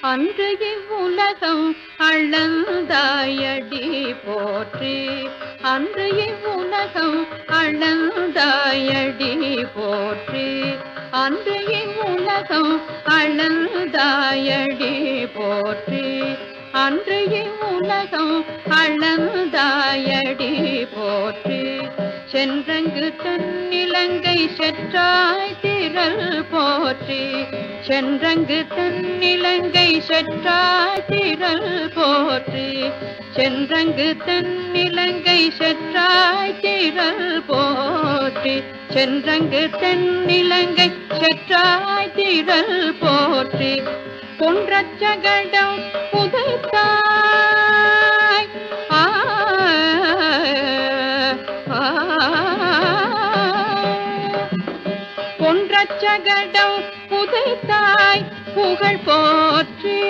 அன்று இவ்வுலகம் அளந்தாயடி போற்றி. அன்று இவ்வுலகம் அளந்தாயடி போற்றி. அன்று இவ்வுலகம் அளந்தாயடி போற்றி. அன்று இவ்வுலகம் அளந்தாயடி போற்றி. சென்றங்கு தென்னிலங்கை செற்றாய் திரள் போற்றி. சென்றங்கு தென்னிலங்கை செற்றாய் திரள் போற்றி. சென்றங்கு தென்னிலங்கை செற்றாய் திரள் போற்றி. சென்றங்கு தென்னிலங்கை செற்றாய் திரள் போற்றி. பொன்றச்சகடம் புதைத்தாய் பொன்றச்சகடம் புதைத்தாய் புகழ் போற்றி.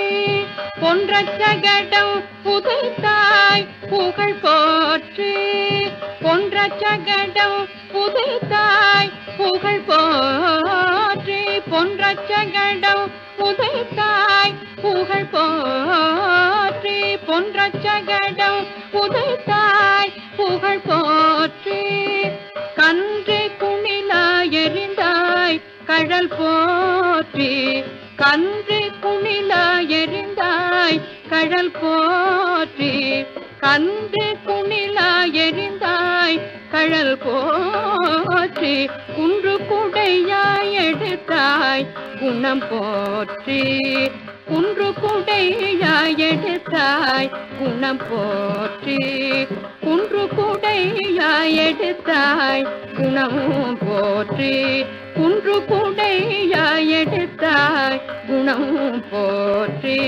பொன்றச்சகடம் புதைத்தாய் புகழ் போற்றி. பொன்றச்சகடம் புதைத்தாய் புகழ் போற்றி. பொன்றச்சகடம் புதைத்தாய் புகழ் போற்றி. பொன்றச்சகடம் புதைத்தாய் புகழ் போற்றி. கன்று குணிலாய் எறிந்தாய் கழல் போற்றி. கன்று குணிலாய் எறிந்தாய் கழல் போற்றி. கன்று குணிலாய் எறிந்தாய் கழல் போற்றி. குன்று குடையாய் எடுத்தாய் குணம் போற்றி. குன்று குடையாய் எடுத்தாய் குணம் போற்றி. குன்று குடையாய் எடுத்தாய் குணம் போற்றி. குன்று குடையாய் எடுத்தாய் குணம் போற்றி.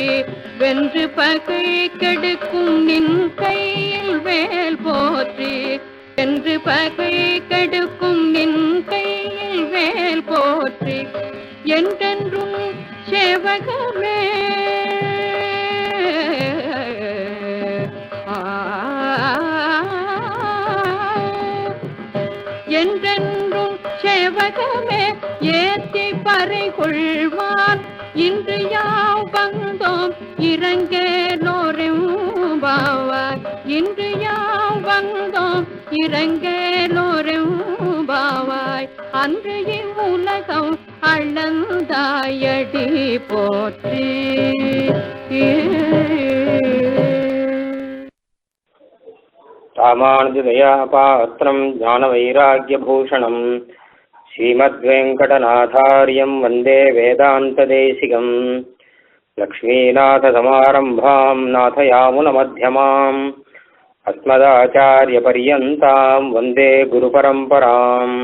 வென்று பகை கெடுக்கும் நின் கையில் வேல் போற்றி. வென்று பகை கெடுக்கும் நின் கையில் வேல் போற்றி. என்றென்றும் சேவகமே என்றென்றும் சேவகமே ஏத்தி பறை கொள்வான். இன்று யாவ் வந்தோம் இறங்கேலோரெம்பாவாய். இன்று யாவ் வந்தோம் இறங்கேலோரெம்பாவாய். அன்று இவ்வுலகம் அளந்தாயடி போற்றி. ராமானுஜதயா பாத்திரம் ஞான வைராக்யபூஷணம் ஸ்ரீமத்வேங்கடநாதார்யம் வந்தே வேதாந்ததேசிகம். லக்ஷ்மீநாதசமாரம்பாம் நாதயாமுனமध्यமாம் அஸ்மதாச்சார்யபர்யந்தாம் வந்தே குருபரம்பராம்.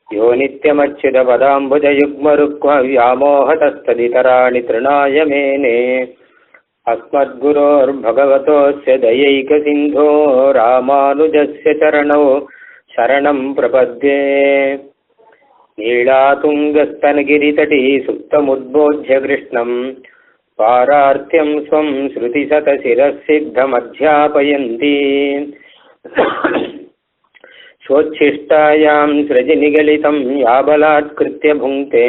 யோ நித்யமच्युतपदाम्बुजयुग्मरुक्मव्यामोहतस्तदितराणि तृणाय मेने. अस्मद्गुरोर्भगवतोऽस्य दयैकसिन्धो रामानुजस्य चरणौ शरणं प्रपद्ये. नीलातुङ्गस्तनगिरितटी सुप्तमुद्बोध्य कृष्णं पारार्त्यं स्वं श्रुतिशतशिरःसिद्धमध्यापयन्ती. स्वोच्छिष्टायां सृजनिगलितं याबलात्कृत्य भुङ्क्ते.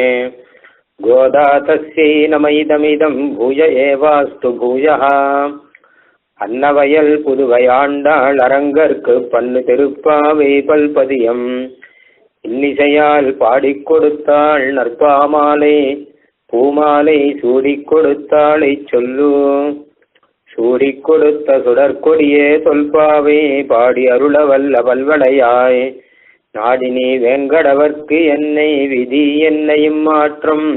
गोदा तस्यै नमैदमिदं भूय एवास्तु भूयः. அன்னவயல் புதுவையாண்டாள் அரங்கற்கு பண்ணு திருப்பாவை பல்பதியம் இன்னிசையால் பாடிக் கொடுத்தாள் நற்பாமாலை பூமாலை சூடிக் கொடுத்தாளை சொல்லு. சூடிக் கொடுத்த சுடற்கொடியே தொல்பாவை பாடி அருளவல்ல பல்வளையாய். நாடினி வேங்கடவர்க்கு என்னை விதி என்னையும் மாற்றம்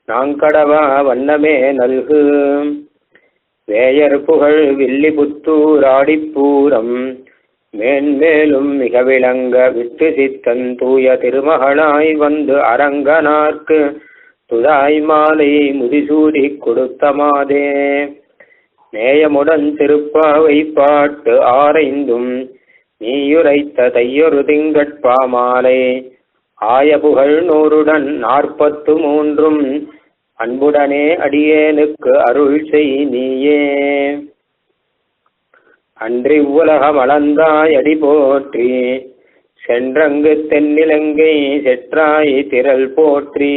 நாங்கடவா வண்ணமே நல்கு. வேயர் புகழ் வில்லிபுத்தூர் ஆடிப்பூரம் மேன்மேலும் மிக விளங்க விட்டு சித்தன் தூய திருமகளாய் வந்து அரங்கனார்க்கு துழாய் மாலை முடிசூடிக் கொடுத்த மாதே. நேயமுடன் திருப்பாவை பாட்டு ஆரைந்தும் நீயுரைத்த தையொரு திங்கட்பாமாலை. ஆய புகழ் 100 43 அன்புடனே அடியேனுக்கு அருள் செய் நீயே. அன்றி உலகம் அளந்தாய் அடி போற்றி. சென்றங்கு தென்னிலங்கை செற்றாய் திரள் போற்றி.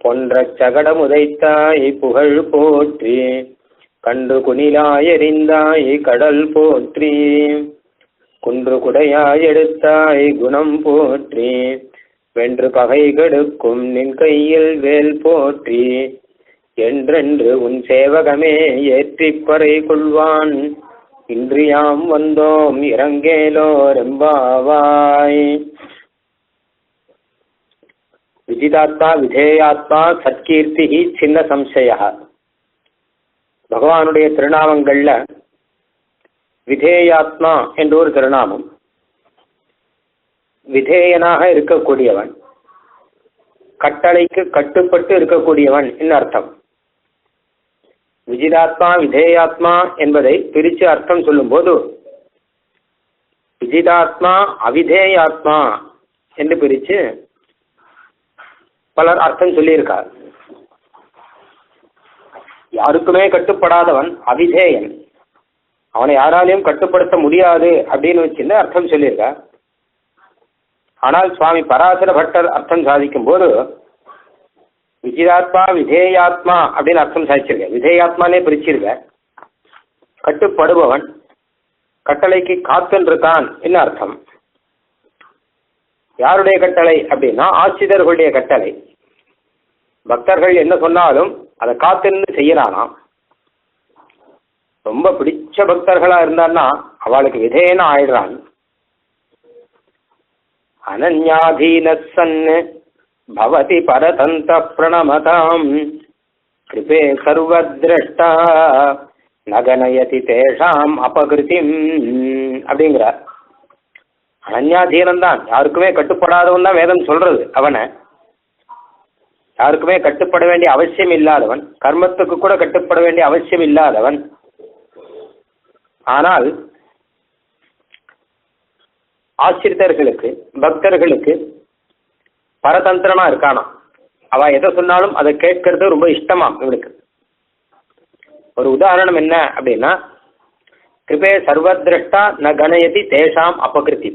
பொன்ற சகடம் உதைத்தாய் புகழ் போற்றி, கன்று குனிலாய் எறிந்தாய் கடல் போற்றி, குன்று குடையாய் எடுத்தாய் குணம் போற்றி, வென்று பகை கெடுக்கும் நின் கையில் வேல் போற்றி, என்றென்று உன் சேவகமே ஏற்றிப்பறை கொள்வான், இன்றியாம் வந்தோம் இறங்கேலோர் எம்பாவாய். விஜிதாத்மா விதேயாத்மா சத்கீர்த்தி சின்ன சம்சய. பகவானுடைய திருநாமங்கள்ல விதேயாத்மா என்ற ஒரு திருநாமம். விதேயனாக இருக்கக்கூடியவன், கட்டளைக்கு கட்டுப்பட்டு இருக்கக்கூடியவன் என்ன அர்த்தம். விஜிதாத்மா விதேயாத்மா என்பதை பிரித்து அர்த்தம் சொல்லும் போது விஜிதாத்மா அவிதேயாத்மா என்று பிரித்து பலர் அர்த்தம் சொல்லியிருக்கார். யாருக்குமே கட்டுப்படாதவன் அவிதேயன், அவனை யாராலையும் கட்டுப்படுத்த முடியாது அப்படின்னு வச்சுன்னு அர்த்தம் சொல்லியிருக்கார். ஆனால் சுவாமி பராசர பட்டர் அர்த்தம் சாதிக்கும் போது விஜிதாத்மா விதேயாத்மா அப்படின்னு அர்த்தம் சாதிச்சிருக்க. விதேயாத்மானே பிரிச்சிருக்க. கட்டுப்படுபவன், கட்டளைக்கு காத்துன்னு இருக்கான் என்ன அர்த்தம். யாருடைய கட்டளை அப்படின்னா ஆசிரியர்களுடைய கட்டளை. பக்தர்கள் என்ன சொன்னாலும் அதை காத்திருந்து செய்யறானாம். ரொம்ப பிடிச்ச பக்தர்களா இருந்தான்னா அவளுக்கு விதேயனா ஆயிடுறான். அனன்யாதீன சன் பவதி பரதந்த பிரணமதாம் கிருபே சர்வத்ரஷ்டா நகனயதி தேஷாம் அபகிருதிம் அப்படிங்கிறார். அனன்யாதீனம் தான், யாருக்குமே கட்டுப்படாதவன் தான் வேதம் சொல்றது. அவனை யாருக்குமே கட்டுப்பட வேண்டிய அவசியம் இல்லாதவன், கர்மத்துக்கு கூட கட்டுப்பட வேண்டிய அவசியம் இல்லாதவன். ஆனால் ஆசிரியர்களுக்கு பக்தர்களுக்கு பரதந்திரமா இருக்கானா. அவ எதை சொன்னாலும் அதை கேட்கறது ரொம்ப இஷ்டமாம் இவனுக்கு. ஒரு உதாரணம் என்ன அப்படின்னா, கிருபே சர்வத்ரஷ்டா ந கணயதி தேஷாம் அபகிருதி.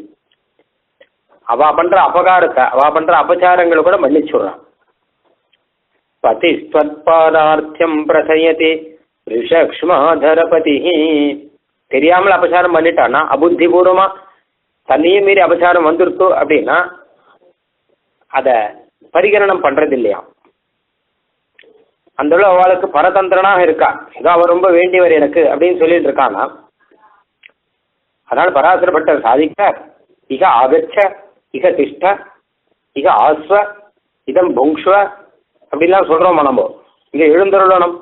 அவ பண்ற அபகாரத்தை, அவ பண்ற அபச்சாரங்களை கூட மன்னிச்சுடுறான். பதிஸ்வத்பாதார்த்தியம் பிரசயதி ரிஷக்ஷ்மாதரபதி. தெரியாமல் அபச்சாரம் பண்ணிட்டான்னா, அபுத்திபூர்வமா தன்னையும் மீறி அபச்சாரம் வந்துருத்து அப்படின்னா அதை பரிகரணம் பண்றது இல்லையா. அந்த அவளுக்கு பரதந்திரனாக இருக்கா. ஏதோ அவர் ரொம்ப வேண்டியவர் எனக்கு அப்படின்னு சொல்லிட்டு இருக்கானா. அதனால பராசர பட்டர் சாதிக்க, இக ஆகச்ச இக திஷ்ட இக ஆஸ்வ இதம் புங்ஷ்வ அப்படிலாம் சொல்றோமா நம்ம. இங்க எழுந்தருளணும்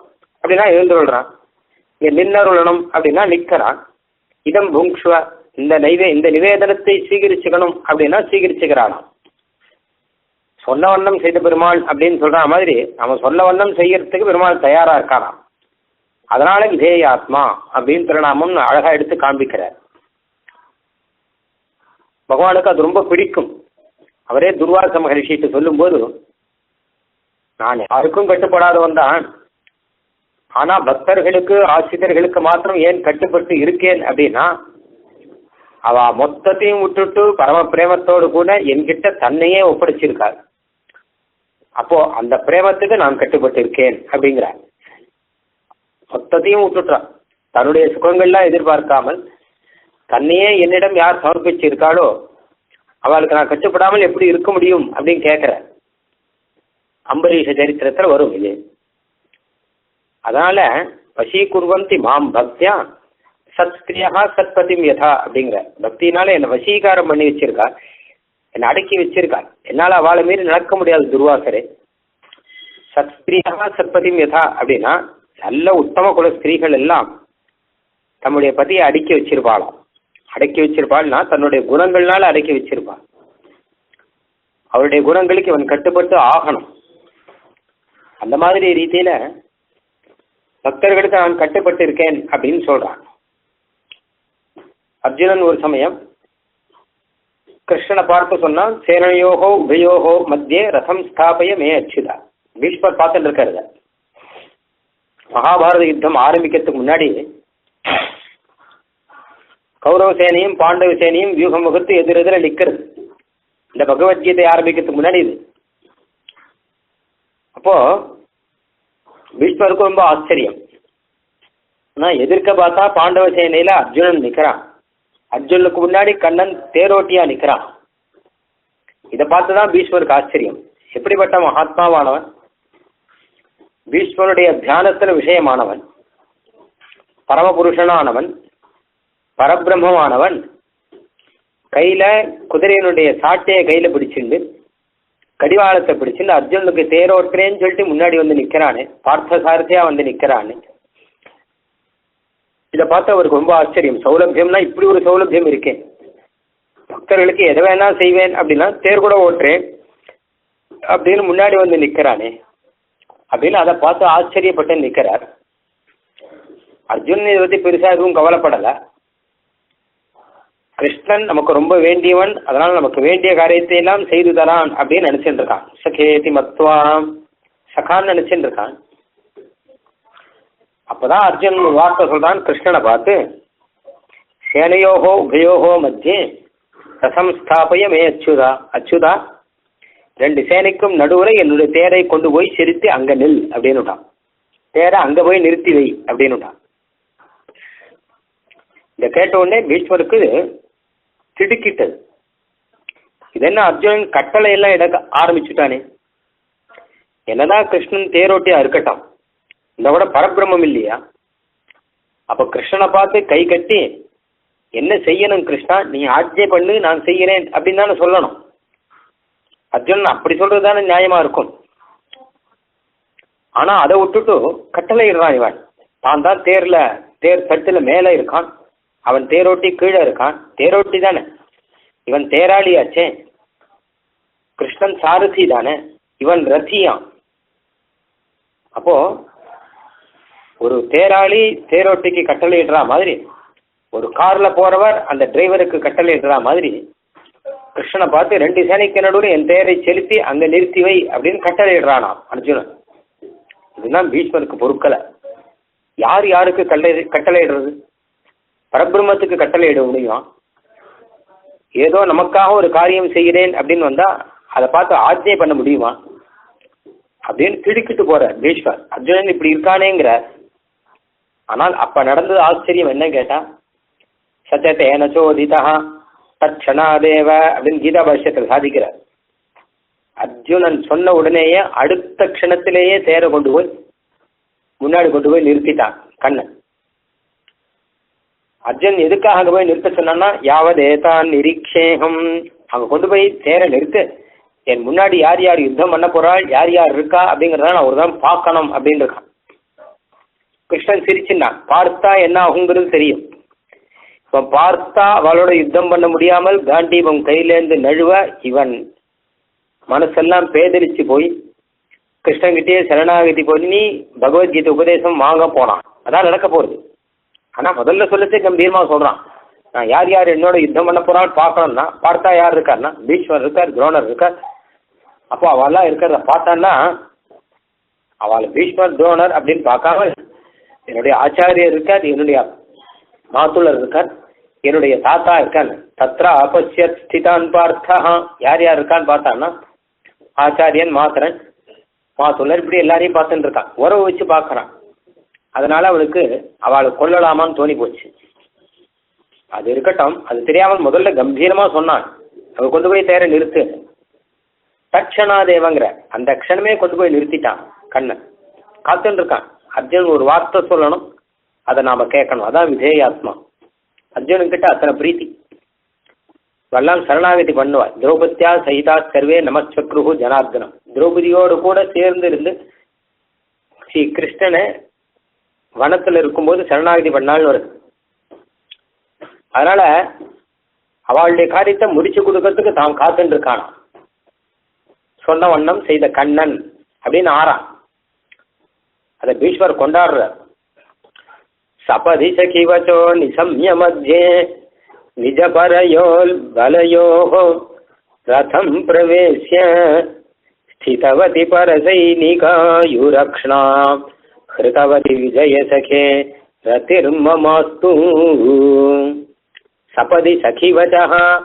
அப்படின்னா எழுந்தருள்றான், இங்க நின்னருளணும் அப்படின்னா நிற்கிறான். இதம் புங்ஷ்வ இந்த நிவேதனத்தை சீகரிச்சுக்கணும் அப்படின்னா சீகரிச்சுக்கிறானாம். சொன்ன வண்ணம் செய்த பெருமாள் அப்படின்னு சொல்ற மாதிரி நம்ம சொன்ன வண்ணம் செய்யறதுக்கு பெருமாள் தயாரா இருக்கானாம். அதனால விதேயாத்மா அப்படின்னு திருநாமம் அழகா எடுத்து காண்பிக்கிறார். பகவானுக்கு அது ரொம்ப பிடிக்கும். அவரே துர்வாச மகரிஷிட்டு சொல்லும் போது, நான் யாருக்கும் கட்டுப்படாதவன் தான், ஆனா பக்தர்களுக்கு ஆசிரியர்களுக்கு மாத்திரம் ஏன் கட்டுப்பட்டு இருக்கேன் அப்படின்னா, அவ மொத்தத்தையும் விட்டுட்டு பரம பிரேமத்தோடு கூட என்கிட்ட தன்னையே ஒப்படைச்சிருக்கார். அப்போ அந்த பிரேமத்துக்கு நான் கட்டுப்பட்டு இருக்கேன் அப்படிங்கிறார். மொத்தத்தையும் விட்டுட்டான். தன்னுடைய சுகங்கள்லாம் எதிர்பார்க்காமல் தன்னையே என்னிடம் யார் சமர்ப்பிச்சிருக்காளோ அவளுக்கு நான் கட்டுப்படாமல் எப்படி இருக்க முடியும் அப்படின்னு கேட்கிற. அம்பரீஷ சரித்திரத்தில் வரும் இது. அதனால வசீகுர்வந்தி மாம் பக்தியா சத்ஸ்திரியா சத்பதிம் யதா அப்படிங்கிற. பக்தினால என்னை வசீகாரம் பண்ணி வச்சிருக்கா, என்னை அடக்கி வச்சிருக்கா. என்னால் அவளை மீறி நடக்க முடியாது துர்வாசரே. சத்ஸ்திரியா சத்பதிம் யதா அப்படின்னா நல்ல உத்தம குல ஸ்திரீகள் எல்லாம் தம்முடைய பதியை அடக்கி வச்சிருப்பாளாம். அடக்கி வச்சிருப்பாள்னா தன்னுடைய குணங்கள்னால அடக்கி வச்சிருப்பாள். அவருடைய குணங்களுக்கு இவன் கட்டுப்பட்டு ஆகணும். அந்த மாதிரி ரீதியில பக்தர்களுக்கு நான் கட்டுப்பட்டு இருக்கேன் அப்படின்னு சொல்றான். அர்ஜுனன் ஒரு சமயம் கிருஷ்ணனை பார்த்து சொன்னான், சேனையோகோ உபயோகோ மத்தியே ரதம் ஸ்தாபய மே அச்சுதா. பீஷ்மர் பார்த்துட்டு இருக்காரு. மகாபாரத யுத்தம் ஆரம்பிக்கிறதுக்கு முன்னாடி கௌரவ சேனையும் பாண்டவ சேனையும் வியூகம் வகுத்து எதிரெதிர நிற்கிறது. இந்த பகவத்கீதை ஆரம்பிக்கிறதுக்கு முன்னாடி இது அப்போ பீஷ்மருக்கு ரொம்ப ஆச்சரியம். ஆனால் எதிர்க்க பார்த்தா பாண்டவ சேனையில அர்ஜுனன் நிற்கிறான். அர்ஜுனுக்கு முன்னாடி கண்ணன் தேரோட்டியா நிற்கிறான். இதை பார்த்துதான் பீஷ்மருக்கு ஆச்சரியம். எப்படிப்பட்ட மகாத்மாவானவன், பீஷ்மருடைய தியானத்துல விஷயமானவன், பரமபுருஷனானவன், பரபிரம்மமானவன், கையில குதிரையினுடைய சாட்டையை கையில பிடிச்சிருந்து கடிவாளத்தை பிடிச்சிருந்து அர்ஜுனுக்கு தேரோட்டுறேன்னு சொல்லிட்டு முன்னாடி வந்து நிக்கிறானே, பார்த்த சாரதியா வந்து நிக்கிறானே. இதை பார்த்து அவருக்கு ரொம்ப ஆச்சரியம். சௌலபியம்னா இப்படி ஒரு சௌலபியம் இருக்கேன், பக்தர்களுக்கு எதை வேணா செய்வேன் அப்படின்னா தேர் கூட ஓட்டுறேன் அப்படின்னு முன்னாடி வந்து நிற்கிறானே அப்படின்னு அதை பார்த்து ஆச்சரியப்பட்டு நிற்கிறார். அர்ஜுனன் இதை பற்றி பெருசாக எதுவும் கவலைப்படலை. கிருஷ்ணன் நமக்கு ரொம்ப வேண்டியவன், அதனால் நமக்கு வேண்டிய காரியத்தை எல்லாம் செய்து தரான் அப்படின்னு நினைச்சுட்டு இருக்கான். சகேதி மத்வாம் சகான்னு நினைச்சுட்டு இருக்கான். அப்பதான் அர்ஜுனன் வார்த்தை சொல்றான் கிருஷ்ணனை பார்த்து, சேனையோகோ உபயோகோ மத்தியே ரசம் ஸ்தாபய மே அச்சுதா. அச்சுதா, ரெண்டு சேனைக்கும் நடுவுரை என்னுடைய தேரை கொண்டு போய் சிரித்து அங்க நில் அப்படின்னுட்டான். தேரை அங்க போய் நிறுத்தி வை அப்படின்னுட்டான். இதை கேட்ட உடனே பீஷ்மருக்கு திடுக்கிட்டது. இது என்ன அர்ஜுனன் கட்டளை எல்லாம் இட ஆரம்பிச்சுட்டானே, என்னதான் கிருஷ்ணன் தேரோட்டியா இருக்கட்டும், இந்த கூட பரபிரம்மம் இல்லையா? அப்ப கிருஷ்ணனை பார்த்து கை கட்டி என்ன செய்யணும் கிருஷ்ணா, நீ ஆட்சே பண்ணு நான் செய்கிறேன் அப்படின்னு தானே சொல்லணும். அர்ஜுனன் அப்படி சொல்றது தானே நியாயமா இருக்கும். ஆனா அதை விட்டுட்டு கட்டளை இடுறான் இவன். தான் தான் தேர் தட்டுல மேல இருக்கான், அவன் தேரோட்டி கீழே இருக்கான். தேரோட்டி தானே இவன், தேராளியாச்சே. கிருஷ்ணன் சாரதி தானே, இவன் ரத்தியான். அப்போ ஒரு தேராளி தேரோட்டிக்கு கட்டளை இடுற மாதிரி, ஒரு கார்ல போறவர் அந்த டிரைவருக்கு கட்டளை இடுற மாதிரி, கிருஷ்ணனை பார்த்து ரெண்டு சேனைக்கு நடுவில் என் தேரை செலுத்தி அங்க நிறுத்தி வை அப்படின்னு கட்டளை இடுறானா அர்ஜுனன். இதுதான் பீஷ்மருக்கு பொருட்களை. யார் யாருக்கு கட்டளை இடுறது? பரபிரம்மத்துக்கு கட்டளை இட முடியும். ஏதோ நமக்காக ஒரு காரியம் செய்கிறேன் அப்படின்னு வந்தா அதை பார்த்து ஆஜ்ஞை பண்ண முடியுமா அப்படின்னு திடுக்கிட்டு போற பீஷ்மர். அர்ஜுனன் இப்படி இருக்கானேங்கிற. ஆனால் அப்ப நடந்தது ஆச்சரியம் என்ன கேட்டா, சத்தியத்தேன சோதிதா தட்சணாதேவ அப்படின்னு கீதா பாஷ்யத்தில் சாதிக்கிறார். அர்ஜுனன் சொன்ன உடனேயே அடுத்த க்ஷணத்திலேயே தேரை கொண்டு போய் முன்னாடி கொண்டு போய் நிறுத்திட்டான் கண்ணன். அர்ஜுன் எதுக்காக அங்கே போய் நிறுத்த சொன்னான்னா, யாவதேதான் நிரீக்ஷேகம், அங்கே கொண்டு போய் தேரை நிறுத்து, என் முன்னாடி யார் யார் யுத்தம் பண்ண போறாள், யார் யார் இருக்கா அப்படிங்கிறத நான் ஒரு தான் பார்க்கணும் அப்படின்னு இருக்கான். கிருஷ்ணன் சிரிச்சுன்னான். பார்த்தா என்ன ஆகுங்கிறது தெரியும். இப்போ பார்த்தா அவளோட யுத்தம் பண்ண முடியாமல் காண்டீபம் கையிலேருந்து நழுவ இவன் மனசெல்லாம் பேதலிச்சு போய் கிருஷ்ணன்கிட்டயே சரணாகதி பண்ணி பகவத்கீதை உபதேசம் வாங்க போனான். அதான் நடக்க போகுது. ஆனால் முதல்ல சொல்லச்சே கம்பீரமாக சொல்கிறான், நான் யார் யார் என்னோட யுத்தம் பண்ண போகிறான்னு பார்க்கணும்னா, பார்த்தா யார் இருக்காருன்னா பீஷ்மர் இருக்கார், துரோணர் இருக்கார். அப்போ அவெல்லாம் இருக்கிறத பார்த்தான்னா அவளை பீஷ்மர் துரோணர் அப்படின்னு பார்க்காம என்னுடைய ஆச்சாரியர் இருக்கார், என்னுடைய மாத்துளர் இருக்கார், என்னுடைய தாத்தா இருக்கான்னு தத்ரா அபஷ்யத் ஸ்திதான் பார்த்தா யார் யார் இருக்கான்னு பார்த்தான்னா ஆச்சாரியன், மாத்திரன், மாத்துளர், இப்படி எல்லாரையும் பார்த்துட்டு இருக்கான். உறவு வச்சு பார்க்குறான். அதனால அவளுக்கு அவளை கொல்லலாமான்னு தோணி போச்சு. அது இருக்கட்டும், அது தெரியாமல் முதல்ல கம்பீரமா சொன்னான், அவள் கொண்டு போய் தேரை நிறுத்து. தட்சணாதேவங்கிற அந்த க்ஷணமே கொண்டு போய் நிறுத்திட்டான் கண்ணன். காத்துன்னு இருக்கான். அர்ஜுன் ஒரு வார்த்தை சொல்லணும், அதை நாம கேட்கணும். அதான் விதேயாத்மா. அர்ஜுனன்கிட்ட அத்தனை பிரீத்தி. வல்லாம் சரணாகதி பண்ணுவாள். திரௌபதியா சகிதா சர்வே நமச்சக்ரு ஜனார்தனம். திரௌபதியோடு கூட சேர்ந்து இருந்து ஸ்ரீ கிருஷ்ணனை வனத்தில் இருக்கும்போது சரணாகதி பண்ணாள்னு வருது. அதனால அவளுடைய காரியத்தை முடிச்சு கொடுக்கறதுக்கு தான் காத்துட்டு இருக்கானா. சொன்ன வண்ணம் செய்த கண்ணன் அப்படின்னு ஆறான். அதை பீஷ்மர் கொண்டாடுற. சபதி சகிவச்சோ நிசம்ய மத்தியே நிஜ பரயோல் பலயோஹோ ரதம் பிரவேசிய ஸ்திதவதி பரசைனிகாயுரக்ஷ்ணா ஹிருதவதி விஜய சகே ரதிர்மமாஸ்து. சபதி சகிவச்சா,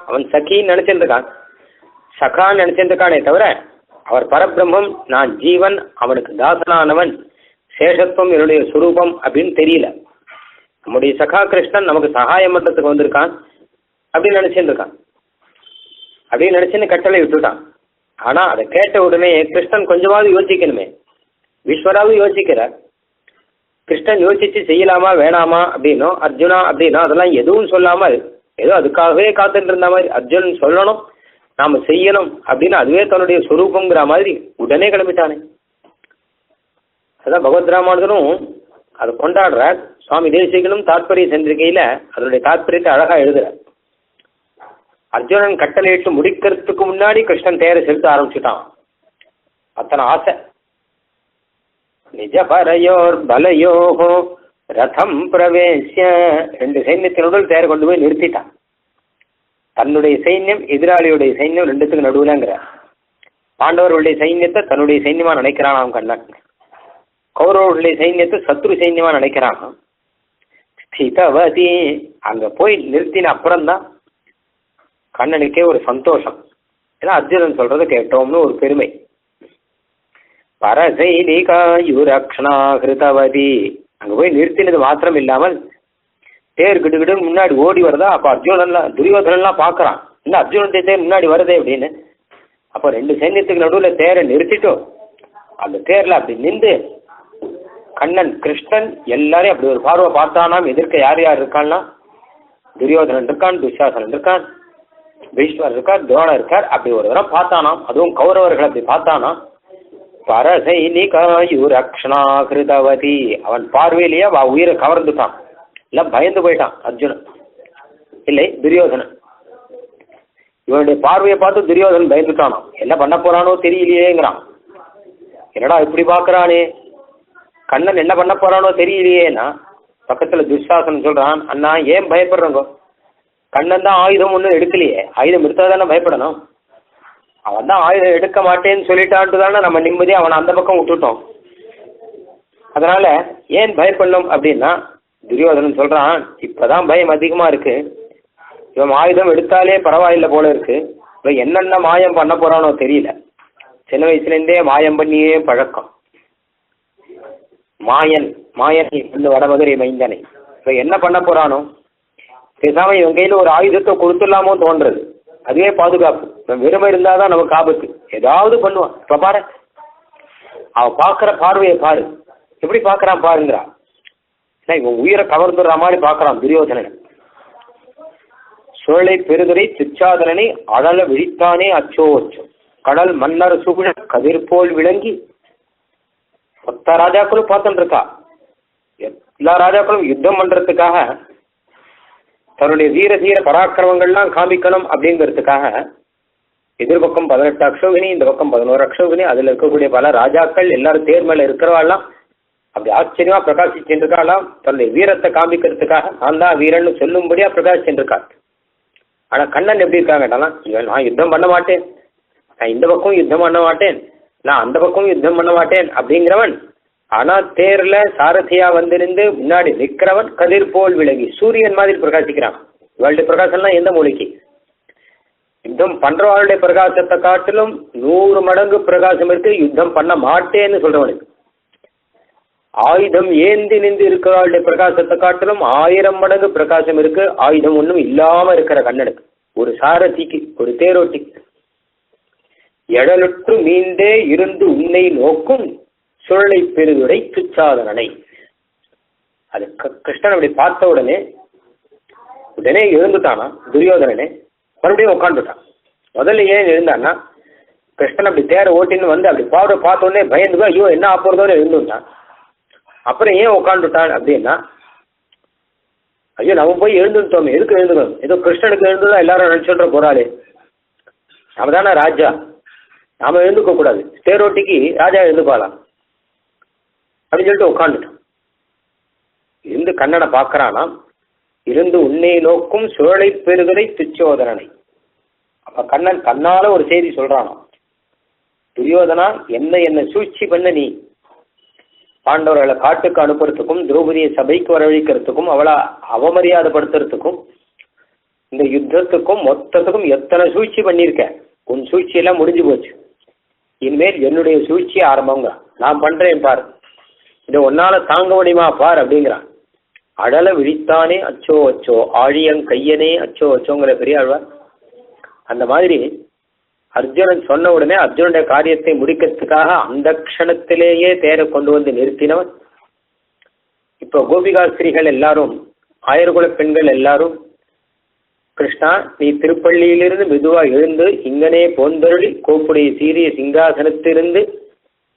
அவன் சகின்னு நினைச்சிட்டு இருக்கான், சகான்னு நினைச்சிட்டு இருக்கானே தவிர அவர் பரபிரம்மம், நான் ஜீவன், அவனுக்கு தாசனானவன், சேஷத்துவம் என்னுடைய சுரூபம் அப்படின்னு தெரியல. நம்முடைய சகா கிருஷ்ணன் நமக்கு சகாயம் பண்றதுக்கு வந்திருக்கான் அப்படின்னு நினைச்சுட்டு இருக்கான். அப்படின்னு நினைச்சுன்னு கட்டளை விட்டுட்டான். ஆனா அதை கேட்ட உடனே கிருஷ்ணன் கொஞ்சமாவது யோசிக்கணுமே. ஈஸ்வராவது யோசிக்கிறார். கிருஷ்ணன் யோசிச்சு செய்யலாமா வேணாமா அப்படின்னோ, அர்ஜுனா அப்படின்னா அதெல்லாம் எதுவும் சொல்லாமல் ஏதோ அதுக்காகவே காத்துட்டு இருந்த மாதிரி, அர்ஜுனன் சொல்லணும் நாம செய்யணும் அப்படின்னு அதுவே தன்னுடைய சொரூபங்கிற மாதிரி உடனே கிளம்பிட்டானே. அதான் பகவத் ராமானுஜனும் அதை கொண்டாடுறார். சுவாமி தேசிகனும் தாத்பரிய சந்திரிகையில அதனுடைய தாத்பரியத்தை அழகா எழுதுறார். அர்ஜுனன் கட்டளையிட்டு முடிக்கிறதுக்கு முன்னாடி கிருஷ்ணன் தேரை செலுத்த ஆரம்பிச்சுட்டான். அத்தனை ஆசை. நிஜ பரையோர் பலயோகோ ரதம் பிரவேசிய, 2 சைன்யத்தினுடன் தேரை கொண்டு போய் நிறுத்திட்டான். தன்னுடைய சைன்யம் எதிராளியுடைய சைன்யம் ரெண்டுத்துக்கு நடுவுலங்கிற. பாண்டவர்களுடைய சைன்யத்தை தன்னுடைய சைன்யமா நினைக்கிறான் அவன் கண்ணன். கௌரவர்களுடைய சைன்யத்தை சத்ரு சைன்யமா நினைக்கிறான். ஸ்திதவதி அங்க போய் நிறுத்தின அப்புறம்தான் கண்ணனுக்கே ஒரு சந்தோஷம். ஏன்னா அர்ஜுனன் சொல்றதை கேட்டோம்னு ஒரு பெருமை. பரசைனிகாயுரக்ஷணா கிருதவதி அங்க போய் நிறுத்தினது மாத்திரம் இல்லாமல் தேர் கிட்டு முன்னாடி ஓடி வருதா. அப்ப அர்ஜுனன்லாம் துரியோதனன்லாம் பாக்குறான், இல்ல அர்ஜுனனுடைய தேர் முன்னாடி வருதே அப்படின்னு. அப்போ 2 சைன்யத்துக்கு நடுவில் தேரை நிறுத்திட்டோம். அந்த தேர்ல அப்படி நின்று கண்ணன் கிருஷ்ணன் எல்லாரையும் அப்படி ஒரு பார்வை பார்த்தானாம். எதிர்க்க யார் யார் இருக்கான்னா, துரியோதனன் இருக்கான், துஷாசனன் இருக்கான், பீஷ்மர் இருக்கார், துரோணர் இருக்கார். அப்படி ஒரு தரம் பார்த்தானாம். அதுவும் கௌரவர்கள் அப்படி பார்த்தானாம். பரசைனிகாயுரக்ஷணா கிருதவதி அவன் பார்வையிலேயே உயிரை கவர்ந்துட்டான். இல்ல பயந்து போயிட்டான் அர்ஜுனன், இல்லை துரியோதனன். இவனுடைய பார்வையை பார்த்து துரியோதனன் பயந்துட்டானோ. என்ன பண்ண போறானோ தெரியலையேங்கிறான். என்னடா இப்படி பாக்குறானே, கண்ணன் என்ன பண்ண போறானோ தெரியலையேன்னா பக்கத்துல துஷாசனன் சொல்றான், அண்ணா ஏன் பயப்படுறங்க, கண்ணன் தான் ஆயுதம் ஒன்றும் எடுக்கலையே, ஆயுதம் எடுத்தா தானே பயப்படணும். அவன் தான் ஆயுதம் எடுக்க மாட்டேன்னு சொல்லிட்டான்ட்டு தானே நம்ம நிம்மதியாக அவனை அந்த பக்கம் விட்டுட்டோம். அதனால ஏன் பயப்படணும் அப்படின்னா துரியோதனன் சொல்றான், இப்பதான் பயம் அதிகமா இருக்கு, இவன் ஆயுதம் எடுத்தாலே பரவாயில்லை போல இருக்கு, இவன் என்னென்ன மாயம் பண்ண போறானோ தெரியல. சின்ன வயசுலேருந்தே மாயம் பண்ணியே பழக்கம். மாயன் இந்த வடமதுரை மைந்தனை இவன் என்ன பண்ண போறானோ, பேசாம இவன் கையில ஒரு ஆயுதத்தை கொடுத்துடலாமோ தோன்றது. அதுவே பாதுகாப்பு. இவன் வெறுமை இருந்தாதான் நமக்கு ஆபத்து. ஏதாவது பண்ணுவான். இப்ப பாரு, அவன் பார்க்குற பார்வையை பாரு, எப்படி பார்க்கறான் பாருங்கிறான். இவன் உயிரை கவர்ந்துடுற மாதிரி பார்க்கறான் துரியோதனன். சுழலை பெருதுரை துச்சாதனனை அழல விழித்தானே அச்சோ அச்சோ, கடல் மன்னர் சுகுழ கதிர்போல் விளங்கி. மொத்த ராஜாக்களும் பார்த்துட்டு இருக்கா. எல்லா ராஜாக்களும் யுத்தம் பண்றதுக்காக தன்னுடைய வீர தீர பராக்கிரமங்கள்லாம் காமிக்கணும் அப்படிங்கிறதுக்காக எதிர்பக்கம் 18 அக்ஷோகினி, இந்த பக்கம் 11 அக்ஷோகினி, அதுல இருக்கக்கூடிய பல ராஜாக்கள் எல்லாரும் தேர் மேல இருக்கிறவாள்லாம் அப்படி ஆச்சரியமா பிரகாசிச்சுருக்காளாம். தன்னுடைய வீரத்தை காமிக்கிறதுக்காக நான் தான் வீரன்னு சொல்லும்படியா பிரகாசிச்சுருக்காள். ஆனா கண்ணன் எப்படி இருக்காங்கட்டானா, இவன் நான் யுத்தம் பண்ண மாட்டேன், நான் இந்த பக்கம் யுத்தம் பண்ண மாட்டேன், நான் அந்த பக்கம் யுத்தம் பண்ண மாட்டேன் அப்படிங்கிறவன். ஆனா தேர்ல சாரதியா வந்திருந்து முன்னாடி நிற்கிறவன் கதிர் போல் விலகி சூரியன் மாதிரி பிரகாசிக்கிறான். இவளுடைய பிரகாசம்லாம் எந்த மூலிக்கு? யுத்தம் பண்றவாளுடைய பிரகாசத்தை காட்டிலும் 100 மடங்கு பிரகாசம் இருக்கு யுத்தம் பண்ண மாட்டேன்னு சொல்றவனுக்கு. ஆயுதம் ஏந்தி நின்று இருக்கிறவாளுடைய பிரகாசத்தை காட்டிலும் 1000 மடங்கு பிரகாசம் இருக்கு ஆயுதம் ஒன்றும் இல்லாம இருக்கிற கண்ணனுக்கு. ஒரு சாரதிக்கு, ஒரு தேரோட்டிக்கு. எழலுற்று மீண்டே இருந்து உன்னை நோக்கும் சுழலை பெருதுரை துச்சாதனனை. அது கிருஷ்ணன் அப்படி பார்த்த உடனே எழுந்துட்டானா துரியோதனனே, மறுபடியும் உட்காந்துட்டான். முதல்ல ஏன் எழுந்தான்னா, கிருஷ்ணன் அப்படி தேர ஓட்டின்னு வந்து அப்படி பாவரை பார்த்த உடனே பயந்துக்கோ ஐயோ என்ன ஆப்பறதோன்னு எழுந்துட்டான். அப்புறம் ஏன் உட்காந்துட்டான் அப்படின்னா, ஐயோ நம்ம போய் எழுந்துட்டோமே, எதுக்கு எழுந்துக்கணும், ஏதோ கிருஷ்ணனுக்கு எழுந்துதான் எல்லாரும் நினைச்சுன்ற போறாளே, நாம தானே ராஜா, நாம எழுந்துக்க கூடாது, தேரோட்டிக்கு ராஜா எழுந்துப்பாலாம் அப்படின்னு சொல்லிட்டு உட்காந்துட்டான். இருந்து கண்ணனை பார்க்கறானாம். இருந்து உன்னை நோக்கும் சுழலை பெருகதை துச்சோதனனை. அப்ப கண்ணன் கண்ணால ஒரு செய்தி சொல்றானாம், துரியோதனா என்ன சூழ்ச்சி பண்ண நீ பாண்டவர்களை காட்டுக்கு அனுப்புறதுக்கும் திரௌபதியை சபைக்கு வரவழைக்கிறதுக்கும் அவளை அவமரியாதைப்படுத்துறதுக்கும் இந்த யுத்தத்துக்கும் மொத்தத்துக்கும் எத்தனை சூழ்ச்சி பண்ணியிருக்க, உன் சூழ்ச்சியெல்லாம் முடிஞ்சு போச்சு. இனிமேல் என்னுடைய சூழ்ச்சி ஆரம்பங்கிறான். நான் பண்றேன் பார், இதை ஒன்னால தாங்க முடியுமா பார் அப்படிங்கிறான். அடல விழித்தானே அச்சோ அச்சோ, ஆழியங் கையனே அச்சோ அச்சோங்கிற பெரிய ஆழ்வார். அந்த மாதிரி அர்ஜுனன் சொன்ன உடனே அர்ஜுனுடைய காரியத்தை முடிக்கிறதுக்காக அந்த க்ஷணத்திலேயே தேரை கொண்டு வந்து நிறுத்தினவன். இப்போ கோபிகாஸ்திரிகள் எல்லாரும், ஆயர்குல பெண்கள் எல்லாரும், கிருஷ்ணா நீ திருப்பள்ளியிலிருந்து மெதுவா எழுந்து இங்கனே போந்தருளி கோப்புடைய சீரிய சிங்காசனத்திலிருந்து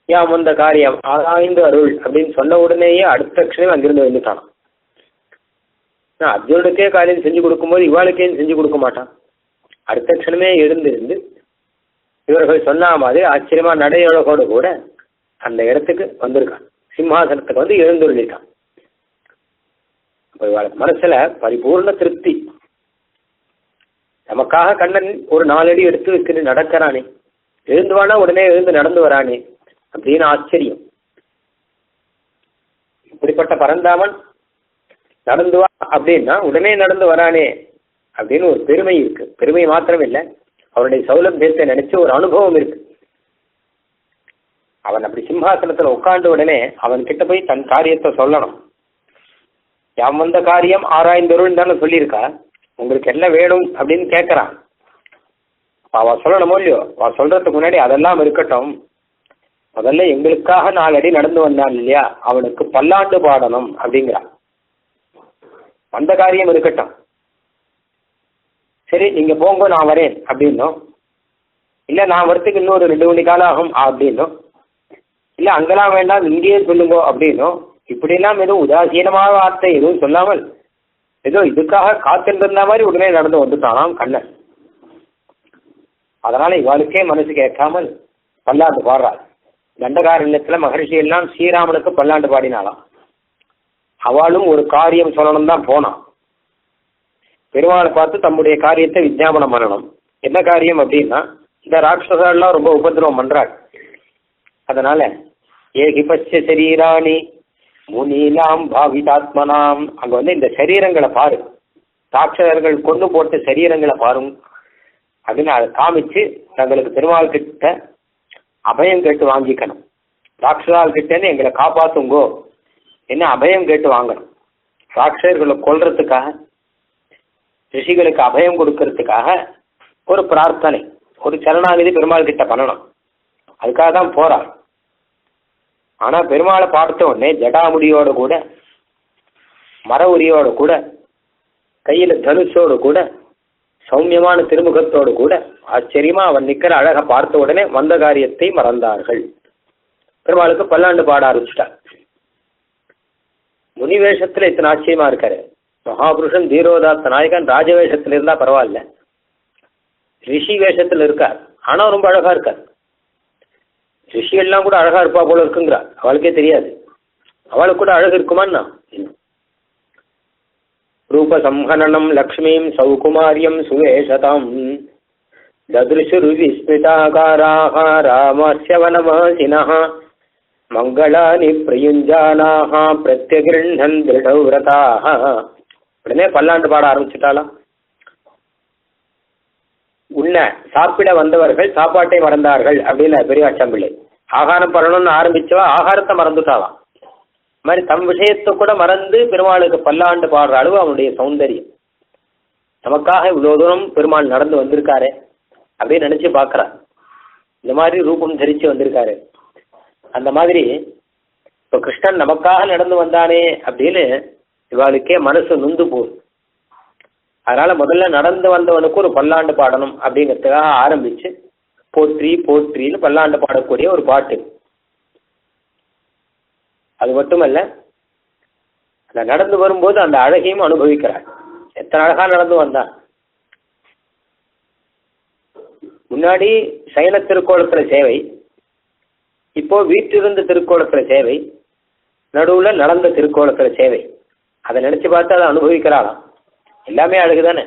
யாம் வந்த காரியம் ஆராய்ந்து அருள் அப்படின்னு சொன்ன உடனேயே அடுத்த க்ஷணம் அங்கிருந்து வந்துட்டான். அர்ஜுனுக்கே காரியம் செஞ்சு கொடுக்கும்போது இவாளுக்கே செஞ்சு கொடுக்க மாட்டான். அடுத்த க்ஷணமே எழுந்திருந்து இவர்கள் சொன்ன மாதிரி ஆச்சரியமா நடையழகோடு கூட அந்த இடத்துக்கு வந்திருக்கான். சிம்ஹாசனத்துக்கு வந்து எழுந்துள்ளிருக்கான். அப்போ இவாளுக்கு மனசுல பரிபூர்ண திருப்தி. நமக்காக கண்ணன் ஒரு 4 அடி எடுத்து வைக்கிட்டு நடக்கிறானே, எழுந்துவானா உடனே எழுந்து நடந்து வரானே அப்படின்னு ஆச்சரியம். இப்படிப்பட்ட பரந்தாமன் நடந்து வா அப்படின்னா உடனே நடந்து வரானே அப்படின்னு ஒரு பெருமை இருக்கு. பெருமை மாத்திரம் இல்லை, அவருடைய சௌலபியத்தை நினைச்சு ஒரு அனுபவம் இருக்கு. அவன் அப்படி சிம்ஹாசனத்துல உட்கார்ந்த உடனே அவன் கிட்ட போய் தன் காரியத்தை சொல்லணும். யாம் வந்த காரியம் ஆராய்ந்தருள் தானே சொல்லியிருக்கா, உங்களுக்கு என்ன வேணும் அப்படின்னு கேட்கறான். அவ சொல்லணுமோ இல்லையோ, அவ சொல்றதுக்கு முன்னாடி அதெல்லாம் இருக்கட்டும், முதல்ல எங்களுக்காக 4 அடி நடந்து வந்தான் இல்லையா, அவனுக்கு பல்லாண்டு பாடணும் அப்படிங்கிறான். வந்த காரியம் இருக்கட்டும், சரி நீங்க போங்க நான் வரேன் அப்படின்னும், இல்லை நான் வரத்துக்கு இன்னொரு 2 மணி காலம் ஆகும் அப்படின்னும், இல்லை அங்கெல்லாம் வேண்டாம் இங்கேயே சொல்லுங்க அப்படின்னும், இப்படிலாம் எதுவும் உதாசீனமான வார்த்தை எதுவும் சொல்லாமல் ஏதோ இதுக்காக காத்திருந்த மாதிரி உடனே நடந்து வந்துட்டானாம் கண்ணன். அதனால இவாளுக்கே மனசு கேட்காமல் பல்லாண்டு பாடுறாள். தண்டகாரண்யத்துல மகர்ஷி எல்லாம் ஸ்ரீராமனுக்கு பல்லாண்டு பாடினாலாம். அவளும் ஒரு காரியம் சொல்லணும் தான் போனான். பெருமாளை பார்த்து தம்முடைய காரியத்தை விஞ்ஞாபனம் பண்ணணும். என்ன காரியம் அப்படின்னா, இந்த ராட்சசெல்லாம் ரொம்ப உபதிரவம் பண்றாள். அதனால ஏகி பச்ச சரீராணி முனிலாம் பாவிதாத்மனாம், அங்க வந்து இந்த சரீரங்களை பாரு, ராட்சசர்கள் கொண்டு போட்ட சரீரங்களை பாரும் அப்படின்னு அதை காமிச்சு தங்களுக்கு பெருமாள் கிட்ட அபயம் கேட்டு வாங்கிக்கணும். ராட்சசால் கிட்டேன்னு எங்களை காப்பாத்துங்கோ என்ன அபயம் கேட்டு வாங்கணும். ராட்சசர்களை கொல்றதுக்காக, ரிஷிகளுக்கு அபயம் கொடுக்கறதுக்காக ஒரு பிரார்த்தனை, ஒரு சரணாகதி பெருமாள் கிட்ட பண்ணணும். அதுக்காக தான் போறாள். ஆனா பெருமாளை பார்த்த உடனே ஜடாமுடியோடு கூட, மர உரியோடு கூட, கையில தனுஷோடு கூட, சௌமியமான திருமுகத்தோடு கூட ஆச்சரியமா அவன் நிக்கிற அழகை பார்த்த உடனே வந்த காரியத்தை மறந்தார்கள். பெருமாளுக்கு பல்லாண்டு பாட ஆரம்பிச்சுட்டார். முனி வேஷத்துல இத்தனை ஆச்சரியமா இருக்காரு. மகாபுருஷன் தீரோதாத்த நாயகன் ராஜவேஷத்துல இருந்தா பரவாயில்ல, ரிஷி வேஷத்துல இருக்கார். ஆனா ரொம்ப அழகா இருக்கார். ரிஷிகள்லாம் கூட அழகா இருப்பா போல இருக்குங்கிறா, அவளுக்கே தெரியாது. அவளுக்கு கூட அழகு இருக்குமான்னா, ரூப சம்ஹனனம் லக்ஷ்மீம் சௌகுமாரியம் சுவேஷதாம் தத்ருஷுரு விஸ்மிதாகாராஹ ராமஸ்ய வனவாசினஹ மங்களானி பிரயுஞ்சானாஹ பிரத்யகிருண்ணன் திருடவ்ரதாஹ. உடனே பல்லாண்டு பாட ஆரம்பிச்சுட்டாலாம். உன்ன சாப்பிட வந்தவர்கள் சாப்பாட்டை மறந்தார்கள் அப்படின்னு பெரியாச்சம்பிள்ளை. ஆகாரம் பரணும்னு ஆரம்பிச்சவா ஆகாரத்தை மறந்துட்டாலாம். மாதிரி தம் விஷயத்தை கூட மறந்து பெருமாளுக்கு பல்லாண்டு பாடுற அளவு அவனுடைய சௌந்தரியம். நமக்காக இவ்வளவு தூரம் பெருமாள் நடந்து வந்திருக்காரு அப்படின்னு நினைச்சு பார்க்கறான். இந்த மாதிரி ரூபம் தரிச்சு வந்திருக்காரு. அந்த மாதிரி இப்போ கிருஷ்ணன் நமக்காக நடந்து வந்தானே அப்படின்னு இவாளுக்கே மனசு நொந்து போகுது. அதனால முதல்ல நடந்து வந்தவனுக்கு ஒரு பல்லாண்டு பாடணும் அப்படிங்கிறதுக்காக ஆரம்பிச்சு போற்றி போற்றின்னு பல்லாண்டு பாடக்கூடிய ஒரு பாட்டு. அது மட்டுமல்ல, அந்த நடந்து வரும்போது அந்த அழகையும் அனுபவிக்கிறார். எத்தனை அழகா நடந்து வந்தான். முன்னாடி சைன திருக்கோலத்துல சேவை, இப்போ வீட்டிலிருந்து திருக்கோலத்துல சேவை, நடுவுல நடந்த திருக்கோலத்துல சேவை. அதை நினைச்சு பார்த்து அதை அனுபவிக்கிறாளாம். எல்லாமே அழகுதானே.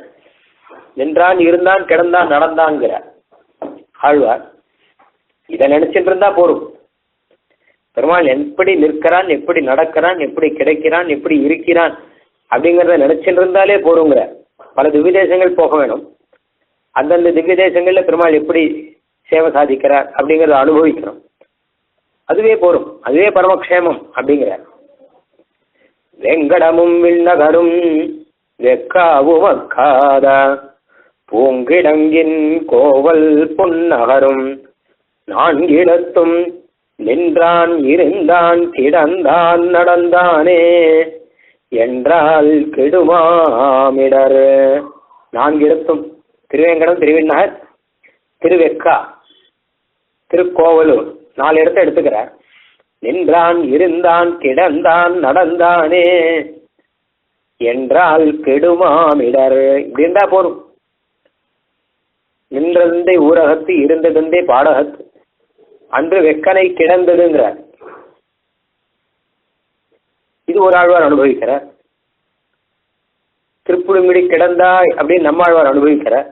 நின்றான், இருந்தான், கிடந்தான், நடந்தான்ங்கிற ஆழ்வார். இதை நினைச்சிட்டு இருந்தா போரும். பெருமாள் எப்படி நிற்கிறான், எப்படி நடக்கிறான், எப்படி கிடைக்கிறான், எப்படி இருக்கிறான் அப்படிங்கிறத நினைச்சிட்டு இருந்தாலே போருங்கிற. பல திவ்ய தேசங்கள் போக வேணும். அந்தந்த திவ்ய தேசங்கள்ல பெருமாள் எப்படி சேவை சாதிக்கிறார் அப்படிங்கிறத அனுபவிக்கிறோம். அதுவே போரும், அதுவே பரமக்ஷேமம் அப்படிங்கிறார். வெங்கடமும் விண்ணகரும் வெக்காவும் அக்காத பூங்கிடங்கின் கோவல் பொன்னகரும் நான்கிடத்தும் நின்றான் இருந்தான் கிடந்தான் நடந்தானே என்றால் கெடுமாமிடர். நான்கிடத்தும் திருவேங்கடம், திருவிண்ணகர், திருவெக்கா, திருக்கோவலூர் 4 இடத்தை எடுத்துக்கிறார். நின்றான் இருந்தான் கிடந்தான் நடந்தானே என்றால் கெடுமாமிடர். இப்படி இருந்தா போரும். நின்றதே ஊரகத்து இருந்ததே பாடகத்து அன்று வெக்கனை கிடந்ததுங்கிறார். இது ஒரு ஆழ்வார் அனுபவிக்கிறார். திருப்புலிங்குடி கிடந்தாய் அப்படின்னு நம்மாழ்வார் அனுபவிக்கிறார்.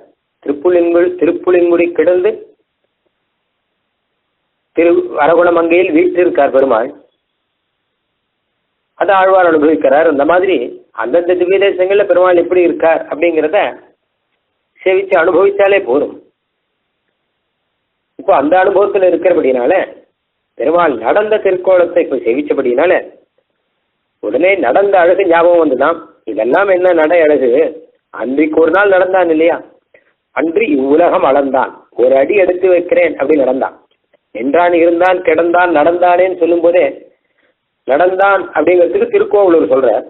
திருப்புலிங்குடி கிடந்து அரகுணமங்கையில் வீற்றிருக்கார் பெருமாள். அதை ஆழ்வார் அனுபவிக்கிறார். அந்த மாதிரி அந்தந்த திவ்ய தேசங்கள்ல பெருமாள் எப்படி இருக்கார் அப்படிங்கிறத சேவிச்சு அனுபவிச்சாலே போதும். இப்போ அந்த அனுபவத்தில் இருக்கிறபடினால பெருமாள் நடந்த திருக்கோலத்தை இப்போ சேவிச்சபடினால உடனே நடந்த அழகு ஞாபகம் வந்துதான். இதெல்லாம் என்ன நடை அழகு, அன்றைக்கு ஒரு நாள் நடந்தான் இல்லையா, அன்று இவ்வுலகம் அளந்தான், ஒரு அடி எடுத்து வைக்கிறேன் அப்படி நடந்தான். நின்றான் இருந்தான் கிடந்தான் நடந்தானேன்னு சொல்லும் போதே நடந்தான் அப்படிங்கிறதுக்கு திருக்கோவலூர் சொல்றார்.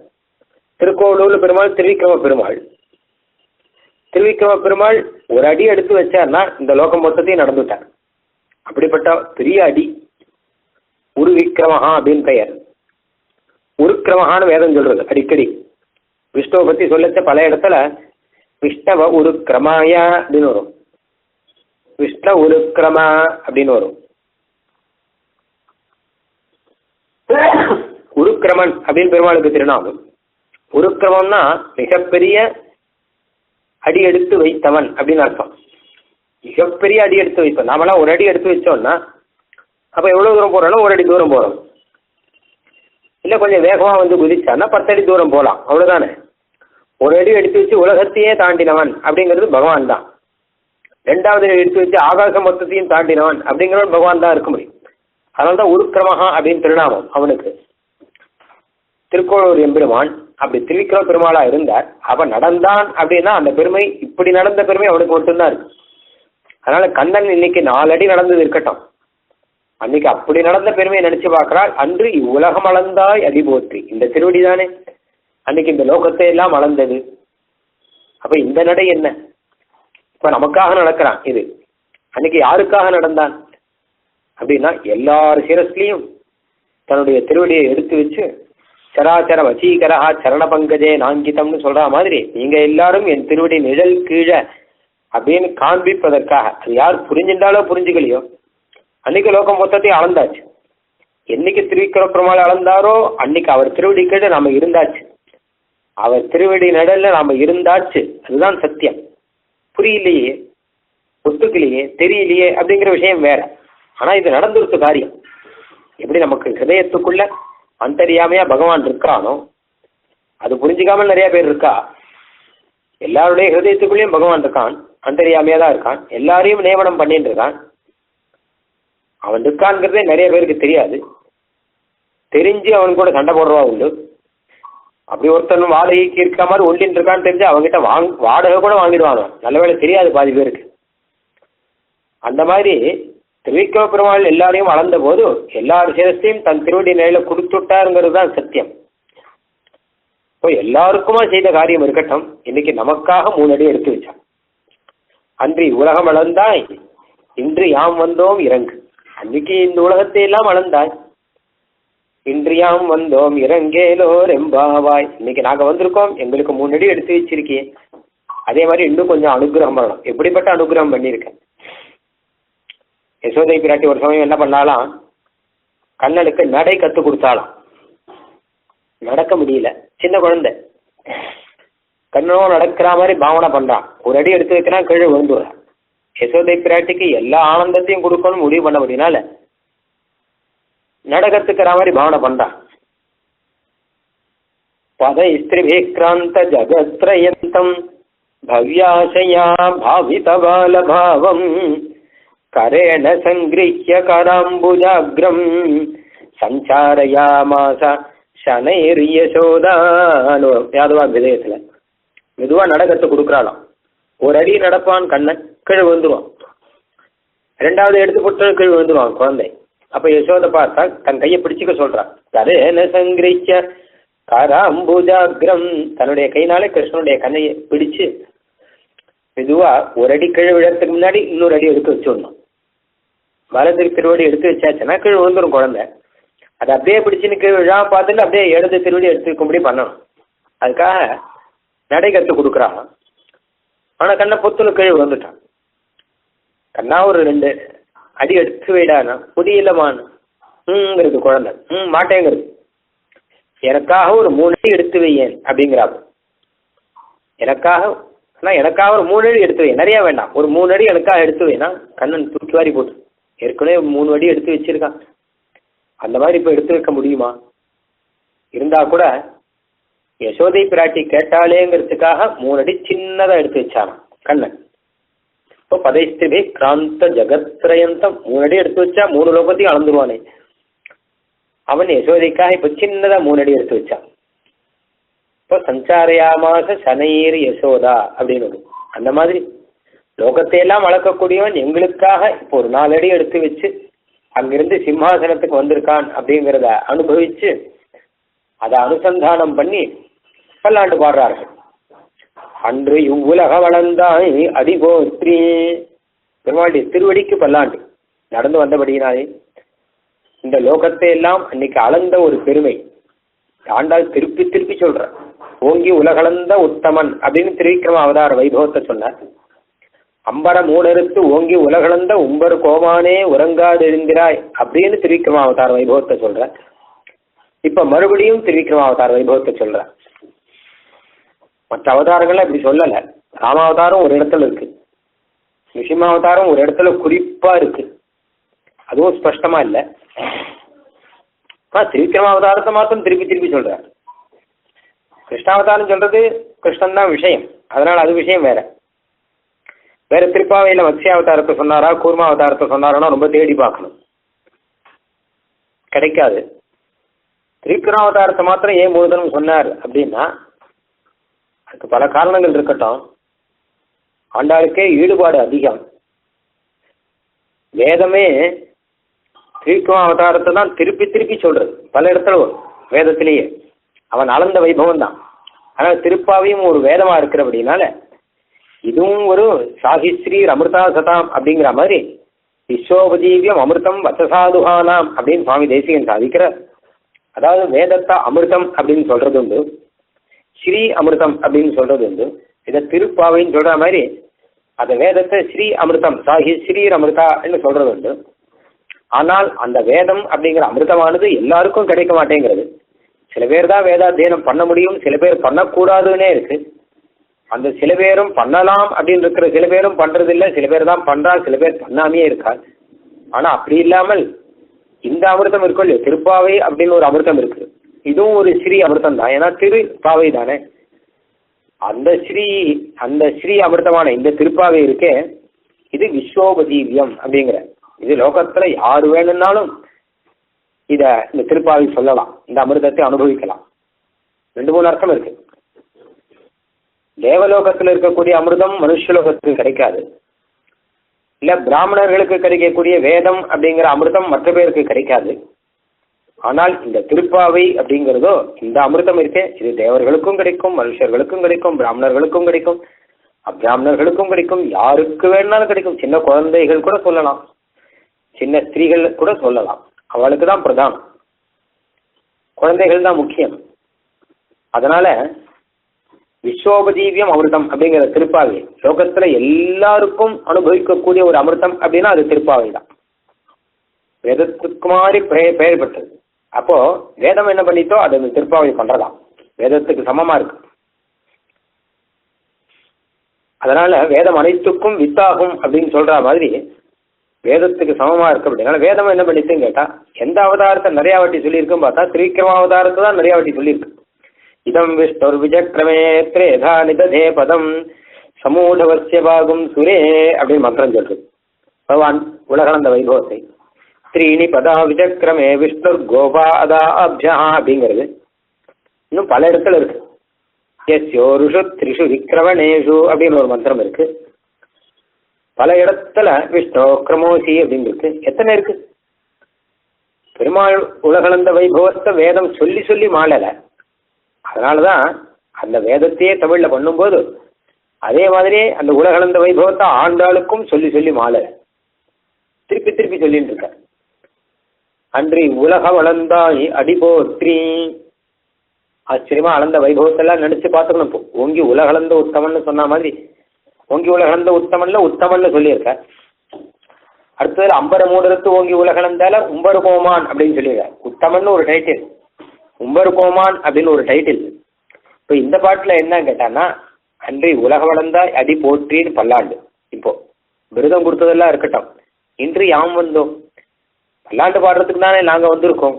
திருக்கோவலூர்ல பெருமாள் திருவிக்கிரம பெருமாள். திருவிக்கிரம பெருமாள் ஒரு அடி எடுத்து வச்சார்னா இந்த லோகம் மொத்தத்தையும் நடந்துட்டார். அப்படிப்பட்ட பெரிய அடி. உருவிக்கிரமஹா அப்படின்னு பெயர். உருக்கிரமஹான்னு வேதம் சொல்றது அடிக்கடி. விஷ்ணுவை பத்தி சொல்லச்ச பல இடத்துல விஷ்ணவ உருக்கிரமாய அப்படின்னு வரும், விஷ்ண உருக்கிரம அப்படின்னு வரும். உருக்கிரமன் அப்படின்னு பெருமாளுக்கு திருநாமம். உருக்கிரமம்னா மிகப்பெரிய அடி எடுத்து வைத்தவன் அப்படின்னு அர்த்தம். மிகப்பெரிய அடி எடுத்து வைப்போம். நாமெல்லாம் ஒரு அடி எடுத்து வச்சோம்னா அப்ப எவ்வளவு தூரம் போறோம்னா ஒரு அடி தூரம் போறோம். இல்ல கொஞ்சம் வேகமா வந்து குதிச்சான்னா 10 அடி தூரம் போகலாம், அவ்வளவுதானே. ஒரு அடி எடுத்து வச்சு உலகத்தையே தாண்டினவன் அப்படிங்கிறது பகவான் தான். 2வது எடுத்து வச்சு ஆகாசம் மொத்தத்தையும் தாண்டினவன் அப்படிங்கிறவன் பகவான் தான் இருக்க முடியும். அதனால்தான் உருக்கிரமஹா அப்படின்னு திருநாமம் அவனுக்கு. திருக்கோளூர் எம்பெருமான் அப்படி திருவிக்கிரம பெருமாளா இருந்தார். அவன் நடந்தான் அப்படின்னா அந்த பெருமை, இப்படி நடந்த பெருமை அவனுக்கு மட்டும்தான் இருக்கு. அதனால கண்ணன் இன்னைக்கு 4 அடி நடந்தது இருக்கட்டும், அன்னைக்கு அப்படி நடந்த பெருமையை நினைச்சு பார்க்கிறாள். அன்று இவ்வுலகம் அளந்தாய் அடி போற்றி. இந்த திருவடி தானே அன்னைக்கு இந்த லோகத்தை எல்லாம் அளந்தது. அப்ப இந்த நடை என்ன, இப்ப நமக்காக நடக்கிறான். இது அன்னைக்கு யாருக்காக நடந்தான் அப்படின்னா எல்லார் சிரஸ்லையும் தன்னுடைய திருவடியை எடுத்து வச்சு சராச்சர வசீகரா சரண பங்கஜே நாங்கிதம்னு சொல்ற மாதிரி நீங்க எல்லாரும் என் திருவடி நிழல் கீழே அப்படின்னு காண்பிப்பதற்காக. அது யார் புரிஞ்சுட்டாலோ புரிஞ்சுக்கலையோ அன்னைக்கு லோகம் மொத்தத்தையும் அளந்தாச்சு. என்னைக்கு திருவிக்கிரம பெருமாள் அளந்தாரோ அன்னைக்கு அவர் திருவடி கீழே நாம இருந்தாச்சு, அவர் திருவடி நிழல்ல நாம இருந்தாச்சு. அதுதான் சத்தியம். புரியலையே, ஒத்துக்கலையே, தெரியலையே அப்படிங்கிற விஷயம் வேற. ஆனா இது நடந்துருச்சு காரியம். எப்படி நமக்கு ஹிருதயத்துக்குள்ள அந்தரியாமையா பகவான் இருக்கானோ அது புரிஞ்சுக்காமல் நிறைய பேர் இருக்கா. எல்லாருடைய ஹிருதயத்துக்குள்ளேயும் பகவான் இருக்கான், அந்தரியாமையா தான் இருக்கான், எல்லாரையும் நியமனம் பண்ணிட்டு இருக்கான். அவன் இருக்கான்ங்கிறதே நிறைய பேருக்கு தெரியாது. தெரிஞ்சு அவன் கூட சண்டை போடுறவா உண்டு. அப்படி ஒருத்தன் வாடகைக்கு இருக்க மாதிரி ஒண்டின்னு இருக்கான்னு தெரிஞ்சு அவங்ககிட்ட வாடகை கூட வாங்கிடுவாங்க. நல்ல வேலை தெரியாது பாதி பேருக்கு. அந்த மாதிரி திருவிக்கிரம பெருமாள் எல்லாரையும் அளந்த போது எல்லார் சேரத்தையும் தன் திருவடி நிலையில கொடுத்துட்டாருங்கிறது தான் சத்தியம். இப்போ எல்லாருக்குமா செய்த காரியம் இருக்கட்டும், இன்னைக்கு நமக்காக 3 அடி எடுத்து வச்சான். அன்றி உலகம் அளந்தாய் இன்று யாம் வந்தோம் இறங்கு. அன்னைக்கு இந்த உலகத்தை எல்லாம் அளந்தாய், இன்று யாம் வந்தோம் இறங்கேலோர் எம்பாவாய். இன்னைக்கு நாங்க வந்திருக்கோம், எங்களுக்கு 3 அடி எடுத்து வச்சிருக்கேன். அதே மாதிரி இன்னும் கொஞ்சம் அனுகிரகம் பண்ணணும். எப்படிப்பட்ட அனுகிரகம் பண்ணியிருக்கேன். யசோதை பிராட்டி ஒரு சமயம் என்ன பண்ணாலாம், கண்ணனுக்கு நடை கத்து கொடுத்தாலாம். நடக்க முடியல, சின்ன குழந்தை. கண்ணனும் நடக்கிற மாதிரி பாவனை பண்றான். ஒரு அடி எடுத்து வைக்கிறான், கீழே விழுந்துடுறான். யசோதை பிராட்டிக்கு எல்லா ஆனந்தத்தையும் கொடுக்கணும் முடிவு பண்ண முடியினால நடக்கத்துக்கிற மாதிரி பாவனை பண்றான். பத ஸ்திரிபிக்ராந்த ஜகத்ரயந்தம் பவ்யாசயா பாவித பாலபாவம் கரேண சங்கிருஹ்ய கராம்புஜாக்ரம் சஞ்சாரயாமாச சனைர் யசோதான்னு யாதவா விதயத்துல மெதுவா நடக்கத்து கொடுக்குறாளாம். ஒரு அடி நடப்பான் கண்ணன், கீழே விழுந்துருவான். ரெண்டாவது எடுத்து போட்டு கீழே விழுந்துருவான் குழந்தை. அப்ப யசோதை பார்த்தா தன் கையை பிடிச்சிக்க சொல்றான். கரேன சங்கிருஹ்ய கராம்புஜாக்ரம், தன்னுடைய கையினாலே கிருஷ்ணனுடைய கண்ணையை பிடிச்சு மெதுவா ஒரு அடி கீழே விழறதுக்கு முன்னாடி இன்னொரு அடி எடுத்து வச்சுடணும். வலது திருவடி எடுத்து வச்சாச்சுன்னா கீழே விழுந்துரும் குழந்தை. அதை அப்படியே பிடிச்சுன்னு கீழே விழா பார்த்துட்டு அப்படியே இடது திருவடி எடுத்து வைக்கும்படி பண்ணணும். அதுக்காக நடை கற்று கொடுக்குறான். ஆனா கண்ணை பொத்துன்னு கீழே விழுந்துட்டான். கண்ணா ஒரு 2 அடி எடுத்து வைடானா முடியலமான்னு குழந்தை மாட்டேங்கிறது. எனக்காக ஒரு 3 அடி எடுத்து வையேன் அப்படிங்கிறாங்க. எனக்காக ஒரு 3 அடி எடுத்து வை, நிறைய வேண்டாம், ஒரு 3 அடி எனக்காக எடுத்து வைனா கண்ணன் தூக்கி வாரி போட்டு ஏற்கனவே 3 அடி எடுத்து வச்சிருக்கான். அந்த மாதிரி இப்போ எடுத்து வைக்க முடியுமா? இருந்தா கூட யசோதை பிராட்டி கேட்டாலேங்கிறதுக்காக 3 அடி சின்னதா எடுத்து வச்சான் கண்ணன். இப்போ பதைஸ்திபி கிராந்த ஜகத்ரயந்தம் 3 அடி எடுத்து வச்சா 3 லோகத்தையும் அளந்துருவானே. அவன் யசோதைக்காக இப்ப சின்னதா 3 அடி எடுத்து வச்சான். இப்போ சஞ்சாரயாமாச சனைர் யசோதா அப்படின்னு அந்த மாதிரி லோகத்தையெல்லாம் வளர்க்கக்கூடியவன் எங்களுக்காக இப்போ ஒரு 4 அடி எடுத்து வச்சு அங்கிருந்து சிம்மாசனத்துக்கு வந்திருக்கான் அப்படிங்கிறத அனுபவிச்சு அதை அனுசந்தானம் பண்ணி பல்லாண்டு பாடுறார்கள். அன்று இவ்வுலக வளர்ந்தாய் அடிபோத்ரி, பெருமாளுடைய திருவடிக்கு பல்லாண்டு நடந்து வந்தபடியினாலே இந்த லோகத்தை எல்லாம் அன்னைக்கு அளந்த ஒரு பெருமை ஆண்டாள் திருப்பி திருப்பி சொல்ற. ஓங்கி உலகளந்த உத்தமன் அப்படின்னு திருவிக்கிரம அவதார வைபவத்தை சொன்னார். அம்பர மூடறுத்து ஓங்கி உலகளந்த உம்பர் கோமானே உறங்காது எழுந்திராய் அப்படின்னு திருவிக்கிரம அவதார வைபவத்தை சொல்ற. இப்ப மறுபடியும் திருவிக்கிரம அவதார வைபவத்தை சொல்ற. மற்ற அவதாரங்கள்லாம் இப்படி சொல்லல. ராமாவதாரம் ஒரு இடத்துல இருக்கு, நிருசிம்மாவதாரம் ஒரு இடத்துல குறிப்பா இருக்கு, அதுவும் ஸ்பஷ்டமா இல்லை. திருவிக்கிரமாவதாரத்தை மாத்திரம் திருப்பி திருப்பி சொல்றார். கிருஷ்ணாவதாரம் சொல்றது கிருஷ்ணன் தான் விஷயம், அதனால அது விஷயம் வேற. வேற திருப்பாவையில மத்ஸ்யாவதாரத்தை சொன்னாரா கூர்மாவதாரத்தை சொன்னாரானா ரொம்ப தேடி பார்க்கணும், கிடைக்காது. திருவிக்கிரமாவதாரத்தை மாத்திரம் ஏன் முழுதனும் சொன்னார் அப்படின்னா அதுக்கு பல காரணங்கள் இருக்கட்டும். ஆண்டாளுக்கே ஈடுபாடு அதிகம். வேதமே திருவிக்கிரம அவதாரத்தை தான் திருப்பி திருப்பி சொல்றது, பல இடத்துல வரும் வேதத்திலேயே. அவன் அளந்த வைபவம் தான். ஆனால் திருப்பாவையும் ஒரு வேதமா இருக்கிறபடினால இதுவும் ஒரு சாகிஸ்ரீ அமிர்தா சதாம் அப்படிங்கிற மாதிரி விஸ்வோபஜீவியம் அமிர்தம் வசசாதுகானாம் அப்படின்னு சுவாமி தேசிகன் சாதிக்கிறார். அதாவது வேதத்தை அமிர்தம் அப்படின்னு சொல்றது உண்டு, ஸ்ரீ அமிர்தம் அப்படின்னு சொல்றது உண்டு. இதை திருப்பாவைன்னு சொல்ற மாதிரி அந்த வேதத்தை ஸ்ரீ அமிர்தம் சாகி ஸ்ரீ அமிர்தான்னு சொல்றது உண்டு. ஆனால் அந்த வேதம் அப்படிங்கிற அமிர்தமானது எல்லாருக்கும் கிடைக்க மாட்டேங்கிறது. சில பேர் தான் வேதாத்தியனம் பண்ண முடியும், சில பேர் பண்ணக்கூடாதுன்னே இருக்கு. அந்த சில பேரும் பண்ணலாம் அப்படின்னு இருக்கிற சில பேரும் பண்றது இல்லை, சில பேர் தான் பண்றா, சில பேர் பண்ணாமே இருக்கா. ஆனா அப்படி இல்லாமல் இந்த அமிர்தம் இருக்கும் இல்லையா, திருப்பாவை அப்படின்னு ஒரு அமிர்தம் இருக்கு. இதுவும் ஒரு ஸ்ரீ அமிர்தம் தான், ஏன்னா திருப்பாவை தானே. அந்த ஸ்ரீ அமிர்தமான இந்த திருப்பாவை இருக்கே, இது விஸ்வோபஜீவியம் அப்படிங்கிற, இது லோகத்துல யாரு வேணும்னாலும் இந்த திருப்பாவை சொல்லலாம், இந்த அமிர்தத்தை அனுபவிக்கலாம். 2-3 அர்த்தம் இருக்கு. தேவலோகத்தில் இருக்கக்கூடிய அமிர்தம் மனுஷலோகத்துக்கு கிடைக்காது, இல்ல பிராமணர்களுக்கு கிடைக்கக்கூடிய வேதம் அப்படிங்கிற அமிர்தம் மற்ற பேருக்கு கிடைக்காது. ஆனால் இந்த திருப்பாவை அப்படிங்கிறதோ இந்த அமிர்தம் இருக்கே, இது தேவர்களுக்கும் கிடைக்கும், மனுஷர்களுக்கும் கிடைக்கும், பிராமணர்களுக்கும் கிடைக்கும், அப்பிராமணர்களுக்கும் கிடைக்கும், யாருக்கு வேணாலும் கிடைக்கும். சின்ன குழந்தைகள் கூட சொல்லலாம், சின்ன ஸ்திரீகள் கூட சொல்லலாம். அவளுக்கு தான் பிரதானம், குழந்தைகள் தான் முக்கியம். அதனால விஸ்வோபஜீவியம் அமிர்தம் அப்படிங்கிற திருப்பாவை லோகத்துல எல்லாருக்கும் அனுபவிக்கக்கூடிய ஒரு அமிர்தம் அப்படின்னா அது திருப்பாவை தான். வேதத்துக்கு மாதிரி பெயர் பெற்றது. அப்போ வேதம் என்ன பண்ணிட்டோ அது அந்த திருப்பாவை பண்றதாம், வேதத்துக்கு சமமா இருக்கு. அதனால வேதம் அனைத்துக்கும் வித்தாகும் அப்படின்னு சொல்ற மாதிரி வேதத்துக்கு சமமா இருக்கு. அப்படின்னால வேதம் என்ன பண்ணிட்டுன்னு கேட்டா எந்த அவதாரத்தை நிறைய வாட்டி சொல்லியிருக்குன்னு பார்த்தா திருவிக்கிரம அவதாரத்தை தான் நிறைய வாட்டி சொல்லியிருக்கு. இதம் விஷ்ணு விஜக்ரமே திரேதா நிததே பதம் சமூடவசிய பாகும் சுரே அப்படின்னு மந்திரம் சொல்றது. பகவான் உலகளந்த வைபவத்தை. த்ரீணி பதா விசக்கிரமே விஷ்ணு கோபாதா அப்ஜா அப்படிங்கிறது இன்னும் பல இடத்துல இருக்கு. யஸ்யோருஷு த்ரிஷு விக்ரமணேஷு அப்படின்னு ஒரு மந்திரம் இருக்கு. பல இடத்துல விஷ்ணு கிரமோசி அப்படின்னு இருக்கு. எத்தனை இருக்கு? பெருமாள் உலகளந்த வைபவத்தை வேதம் சொல்லி சொல்லி மாளல. அதனாலதான் அந்த வேதத்தையே தமிழ்ல பண்ணும்போது அதே மாதிரி அந்த உலகளந்த வைபவத்தை ஆண்டாளுக்கும் சொல்லி சொல்லி மாளல, திருப்பி திருப்பி சொல்லிட்டு இருக்க. அன்றி உலக வளர்ந்தாய் அடிபோத்ரி. ஆச்சரியமா அளந்த வைபவத்தெல்லாம் நினைச்சு பார்த்துக்கணும். இப்போ ஓங்கி உலகளந்த உத்தமன்னு சொன்ன மாதிரி ஓங்கி உலகளந்த உத்தமன்ல உத்தமன்னு சொல்லியிருக்க. அடுத்தது அம்பர மூடரத்து ஓங்கி உலகளந்தால உம்பரு கோமான் அப்படின்னு சொல்லியிருக்க. உத்தமன்னு ஒரு டைட்டில், உம்பரு கோமான் அப்படின்னு ஒரு டைட்டில். இப்போ இந்த பாட்டுல என்ன கேட்டான்னா அன்றி உலக வளர்ந்தாய் அடி போற்றின்னு பல்லாண்டு. இப்போ விருதம் கொடுத்ததெல்லாம் இருக்கட்டும், இன்று யாம் வந்தோம் பல்லாண்டு பாடுறதுக்கு தானே நாங்க வந்திருக்கோம்.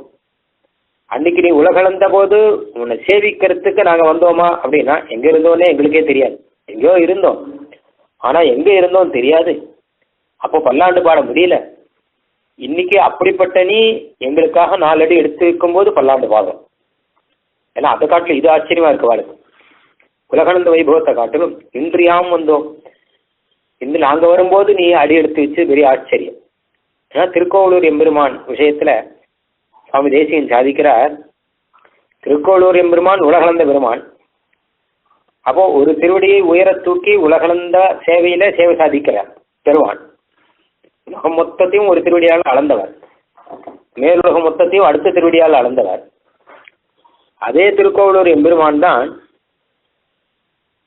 அன்னைக்கு நீ உலகளந்த போது உன்னை சேவிக்கிறதுக்கு நாங்க வந்தோமா அப்படின்னா எங்க இருந்தோன்னே எங்களுக்கே தெரியாது. எங்கேயோ இருந்தோம், ஆனா எங்க இருந்தோம் தெரியாது. அப்போ பல்லாண்டு பாட முடியல. இன்னைக்கு அப்படிப்பட்ட நீ எங்களுக்காக 4 அடி எடுத்து வைக்கும் போது பல்லாண்டு பாடுறோம். ஏன்னா அதை காட்டிலும் இது ஆச்சரியமா இருக்கு வாழ்க்கை. உலகளந்த வைபவத்தை காட்டிலும் இன்று யாம் வந்தோம், இன்று நாங்க வரும்போது நீ அடி எடுத்து வச்சு பெரிய ஆச்சரியம். ஏன்னா திருக்கோவலூர் எம்பெருமான் விஷயத்துல சுவாமி தேசிகன் சாதிக்கிறார். திருக்கோவலூர் எம்பெருமான் உலகளந்த பெருமான். அப்போ ஒரு திருவடியை உயர தூக்கி உலகளந்த சேவையில சேவை சாதிக்கிறார் பெருமான். உலகம் மொத்தத்தையும் ஒரு திருவடியால் அளந்தவர், மேலுலகம் மொத்தத்தையும் அடுத்த திருவடியால் அளந்தவர். அதே திருக்கோவலூர் எம்பெருமான் தான்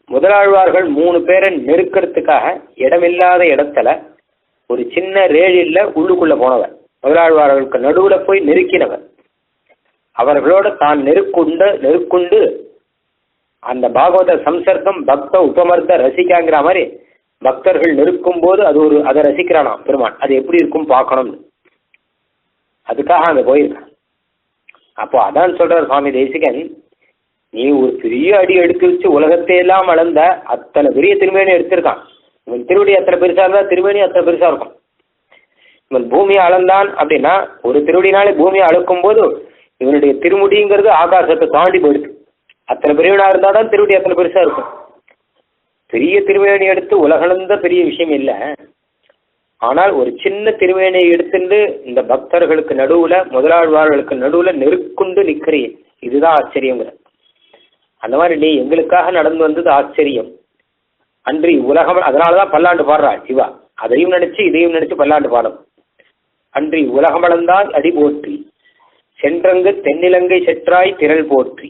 முதலாழ்வார்கள் 3 பேரை நெருக்கிறதுக்காக இடமில்லாத இடத்துல ஒரு சின்ன ரேழில உள்ளுக்குள்ள போனவர். முதலாழ்வார்களுக்கு நடுவுல போய் நெருக்கினவர். அவர்களோட தான் நெருக்குண்டு அந்த பாகவத சம்சர்க்கம் பக்த உபமர்த்த ரசிக்காங்கிற மாதிரி பக்தர்கள் நெருக்கும் போது அதை ரசிக்கிறானா பெருமான். அது எப்படி இருக்கும் பார்க்கணும், அதுக்காக அங்க போயிருக்கான். அப்போ அதான் சொல்றார் சுவாமி தேசிகன், நீ ஒரு பெரிய அடி எடுத்து வச்சு உலகத்தையெல்லாம் அளந்த அத்தனை பெரிய திருமேனி எடுத்திருக்கான். இவன் திருவடி அத்தனை பெருசா இருந்தா திருமேனி அத்தனை பெருசா இருக்கும். இவன் பூமியை அளந்தான் அப்படின்னா ஒரு திருவடினாலே பூமியை அளக்கும் போது இவனுடைய திருமுடிங்கிறது ஆகாசத்தை தாண்டி போயிடுது. அத்தனை பெரியவனா இருந்தாதான் திருவடி அத்தனை பெருசா இருக்கும். பெரிய திருமேனி எடுத்து உலகளந்த பெரிய விஷயம் இல்லை. ஆனால் ஒரு சின்ன திருமேனியை எடுத்துட்டு இந்த பக்தர்களுக்கு நடுவுல முதலாழ்வார்களுக்கு நடுவுல நெருக்குண்டு நிற்கிறேன், இதுதான் ஆச்சரியங்கிற. அந்த மாதிரி நீ எங்களுக்காக நடந்து வந்தது ஆச்சரியம். அன்றி உலகம், அதனாலதான் பல்லாண்டு பாடுறாள் இவா. அதையும் நினைச்சு இதையும் நினைச்சு பல்லாண்டு பாடும். அன்றி உலகமளந்தால் அடி போற்றி சென்றங்கு தென்னிலங்கை செற்றாய் திரள் போற்றி.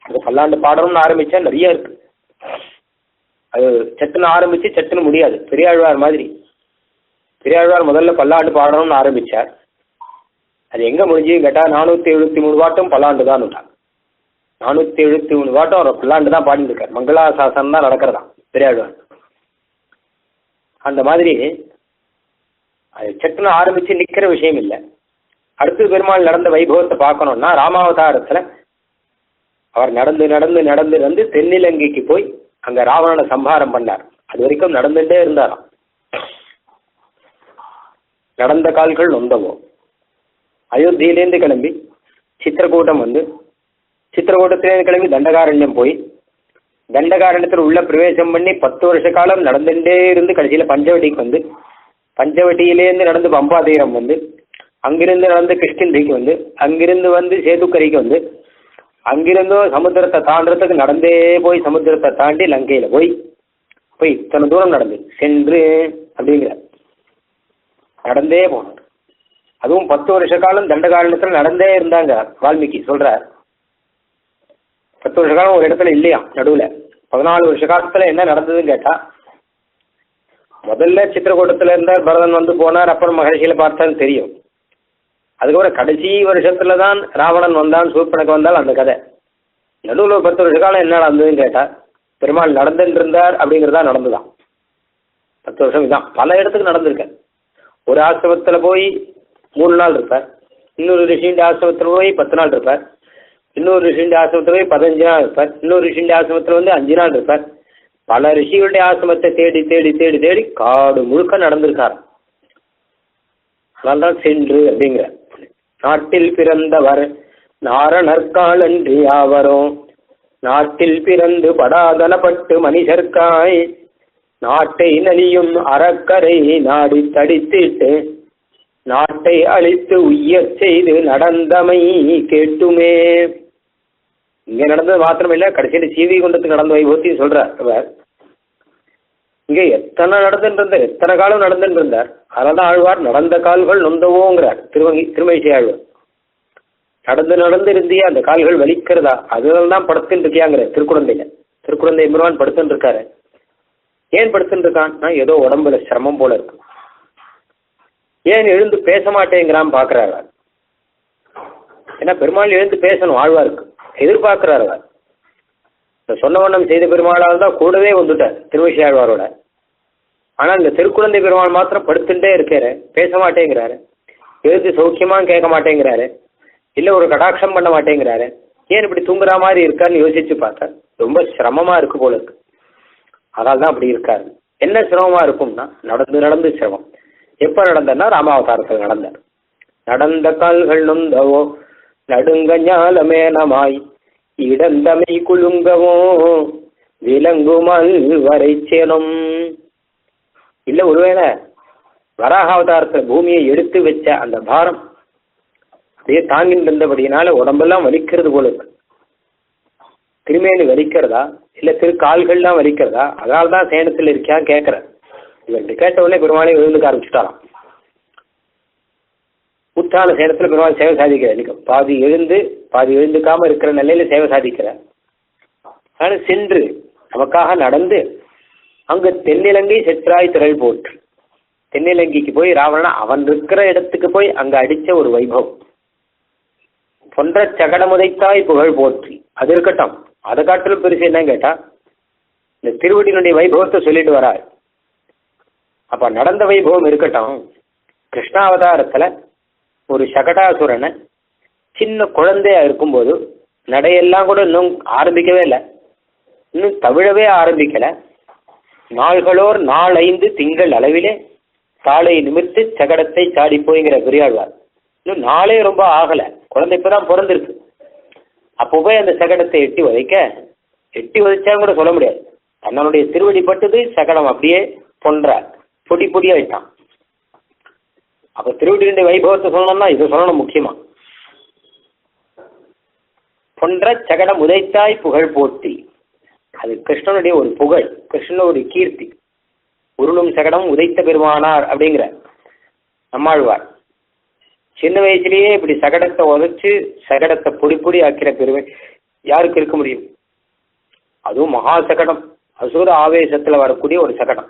அது பல்லாண்டு பாடணும்னு ஆரம்பிச்சா நிறைய இருக்கு. அது சட்டுன்னு ஆரம்பிச்சு சட்டுன்னு முடியாது. பெரியாழ்வார் மாதிரி பெரியாழ்வார் முதல்ல பல்லாண்டு பாடணும்னு ஆரம்பிச்சார். அது எங்க முடிஞ்சுன்னு கேட்டா 473 பாட்டும் பல்லாண்டு தான். 473 பாட்டம் அவர் பல்லாண்டு தான் பாடிட்டு இருக்கார். மங்களாசாசனம் தான் நடக்கிறதா பெரியாழ்வார். அந்த மாதிரி அது சட்டுன்னு ஆரம்பிச்சு நிற்கிற விஷயம் இல்லை. அடுத்து பெருமாள் நடந்த வைபவத்தை பார்க்கணும்னா ராமாவதாரத்துல அவர் நடந்து நடந்து நடந்து வந்து தென்னிலங்கைக்கு போய் அங்க ராவணனை சம்ஹாரம் பண்ணார். அது வரைக்கும் நடந்துட்டே இருந்தாராம். நடந்த கால்கள் நொந்தவோ. அயோத்தியிலேருந்து கிளம்பி சித்திரக்கூட்டம் வந்து சித்திரக்கூட்டத்திலேருந்து கிளம்பி தண்டகாரண்யம் போய் தண்டகாரண்யத்தில் உள்ள பிரவேசம் பண்ணி 10 வருஷ காலம் நடந்துட்டே இருந்து கடைசியில பஞ்சவட்டிக்கு வந்து பஞ்சவட்டியிலேருந்து நடந்து பம்பா தீரம் வந்து அங்கிருந்து நடந்து கிருஷ்ணகிரிக்கு வந்து அங்கிருந்து வந்து சேதுக்கரைக்கு வந்து அங்கிருந்தும் சமுத்திரத்தை தாண்டறதுக்கு நடந்தே போய் சமுத்திரத்தை தாண்டி லங்கையில போய் இத்தனை தூரம் நடந்து சென்று அப்படிங்கிற நடந்தே போனார். அதுவும் 10 வருஷ காலம் தண்டகாரண்யத்தில் நடந்தே இருந்தாங்க. வால்மீகி சொல்றார் 10 வருஷ காலம் ஒரு இடத்துல இல்லையா நடுவுல. 14 வருஷ காலத்துல என்ன நடந்ததுன்னு கேட்டா, முதல்ல சித்திரக்கூட்டத்துல இருந்தார், பரதன் வந்து போனார், அப்புறம் மகர்ஷியில பார்த்தான்னு தெரியும். அதுக்கப்புறம் கடைசி வருஷத்துலதான் ராவணன் வந்தான், சூர்பனக்கு வந்தால் அந்த கதை. நடுவில் ஒரு 10 வருஷ காலம் என்ன நடந்ததுன்னு கேட்டா, பெருமாள் நடந்துட்டு இருந்தார் அப்படிங்கிறதா நடந்துதான். 10 வருஷம் இதான் பல இடத்துக்கு நடந்திருக்க. ஒரு ஆசிரமத்துல போய் 3 நாள் இருப்பார், இன்னொரு ரிஷிண்ட ஆசிரமத்துல போய் 10 நாள் இருப்பார், இன்னொரு ரிஷிண்ட ஆசிரமத்துல போய் 15 நாள் இருப்பார், இன்னொரு ரிஷிண்ட ஆசிரமத்துல வந்து 5 நாள் இருப்பார். பல ரிஷிகளுடைய ஆசிரமத்தை தேடி தேடி தேடி தேடி காடு முழுக்க நடந்திருக்கார். அதனால்தான் சென்று அப்படிங்கிற. நாட்டில் பிறந்தவர் நாரணற்காலன்றி யாவரோ, நாட்டில் பிறந்து படாதனப்பட்டு மனிதர்க்காய் நாட்டை நலியும் அறக்கரை நாடி தடித்திட்டு நாட்டை அழித்து உய்யச் செய்து நடந்தமை கேட்டுமே. இங்க நடந்தது மாத்திரமில்லை, கடைசியில் சீவி குண்டத்துக்கு நடந்த வைபவத்தையும் சொல்றார் அவர். இங்க எத்தனை நடந்துட்டு எத்தனை காலம் நடந்துட்டு இருந்தார். அதனால்தான் ஆழ்வார் நடந்த கால்கள் நொந்தவோங்கிறார். திருமழிசை ஆழ்வார் நடந்து இருந்தியா அந்த கால்கள் வலிக்கிறதா, அதுதான் படுத்துட்டு இருக்கியாங்கிற திருக்குழந்தையில. திருக்குழந்தை எம்பெருமான் படுத்துட்டு இருக்காரு. ஏன் படுத்துட்டு இருக்கான்னா ஏதோ உடம்புல சிரமம் போல இருக்கு. ஏன் எழுந்து பேச மாட்டேங்கிறான் பாக்குறாரு. ஏன்னா பெருமாள் எழுந்து பேசணும் ஆழ்வாருக்கு எதிர்பார்க்கிறாரு. சொன்ன வண்ணம் செய்த பெருமாளால் தான் கூடவே வந்துட்டார் திருவசி ஆழ்வாரோட. ஆனால் இந்த திருக்குழந்தை பெருமாள் மாத்திரம் படுத்துட்டே இருக்காரு, பேச மாட்டேங்கிறாரு. எழுந்து சௌக்கியமா கேட்க மாட்டேங்கிறாரு, இல்லை ஒரு கடாட்சம் பண்ண மாட்டேங்கிறாரு. ஏன் இப்படி தூங்குற மாதிரி இருக்காருன்னு யோசிச்சு பார்த்தா ரொம்ப சிரமமா இருக்கு போல இருக்கு. அதனால தான் அப்படி இருக்காரு. என்ன சிரமமா இருக்கும்னா நடந்து சிரமம். எப்ப நடந்தன்னா ராமாவதாரத்தில் நடந்தார். நடந்த கால்கள் நொந்தவோ நடுங்க ஞாலமேனமாய் இடந்தமை குலுங்கவோ விலங்குமல் வரைச்சேனும். இல்ல ஒருவேளை வராகாவதாரத்தில் பூமியை எடுத்து வச்ச அந்த பாரம் அப்படியே தாங்கிட்டு இருந்தபடினால உடம்பெல்லாம் வலிக்கிறது போல இருக்கு. திருமேனி வலிக்கிறதா இல்ல திருக்கால்கள்லாம் வலிக்கிறதா, அதனால தான் சேனத்தில் இருக்கியா கேட்கிற. இவர்கிட்ட கேட்ட உடனே பெருமாளை எழுந்துக்க ஆரம்பிச்சுட்டாராம். உத்தான சேனத்துல பெருமாள் சேவை சாதிக்கிற, பாதி எழுந்துக்காம இருக்கிற நிலையில சேவை சாதிக்கிற. அதனால சென்று நமக்காக நடந்து அங்கு தென்னிலங்கை செற்றாய் திரள் போற்று. தென்னிலங்கைக்கு போய் ராவணன் அவன் இருக்கிற இடத்துக்கு போய் அங்க அடிச்ச ஒரு வைபவம். பொன்ற சகடமுதைத்தாய் புகழ் போற்றி. அது இருக்கட்டும், அதை காட்டிலும் பெருசு என்னன்னு கேட்டா இந்த திருவடியினுடைய வைபவத்தை சொல்லிட்டு வரார். அப்ப நடந்த வைபவம் இருக்கட்டும், கிருஷ்ணாவதாரத்துல ஒரு சகடாசுரனை சின்ன குழந்தையா இருக்கும்போது நடையெல்லாம் கூட இன்னும் ஆரம்பிக்கவே இல்லை, இன்னும் தவிழவே ஆரம்பிக்கல. நாள்களோர் 4-5 திங்கள் அளவிலே தாளை நிமிர்த்து சகடத்தை சாடி போய்ங்கிற பெரியாழ்வார். இன்னும் நாளே ரொம்ப ஆகல, குழந்தை இப்பதான் பிறந்திருக்கு. அப்போ போய் அந்த சகடத்தை எட்டி உதைச்சா கூட சொல்ல முடியாது. தன்னுடைய திருவடி பட்டது சகடம் அப்படியே பொன்றார் பொடி ஆயிட்டான். அப்ப திருவடியுடைய வைபவத்தை சொல்லணும்னா இதை சொல்லணும் முக்கியமா. பொன்ற சகடம் உதைத்தாய் புகழ் போற்றி. அது கிருஷ்ணனுடைய ஒரு புகழ், கிருஷ்ணனுடைய கீர்த்தி. உருளும் சகடம் உதைத்த பெருமானார் அப்படிங்கிற நம்மாழ்வார். சின்ன வயசுலேயே இப்படி சகடத்தை உதைச்சு சகடத்தை பொடி ஆக்கிற பெருமை யாருக்கு இருக்க முடியும்? அதுவும் மகா சகடம், அசுர ஆவேசத்துல வரக்கூடிய ஒரு சகடம்.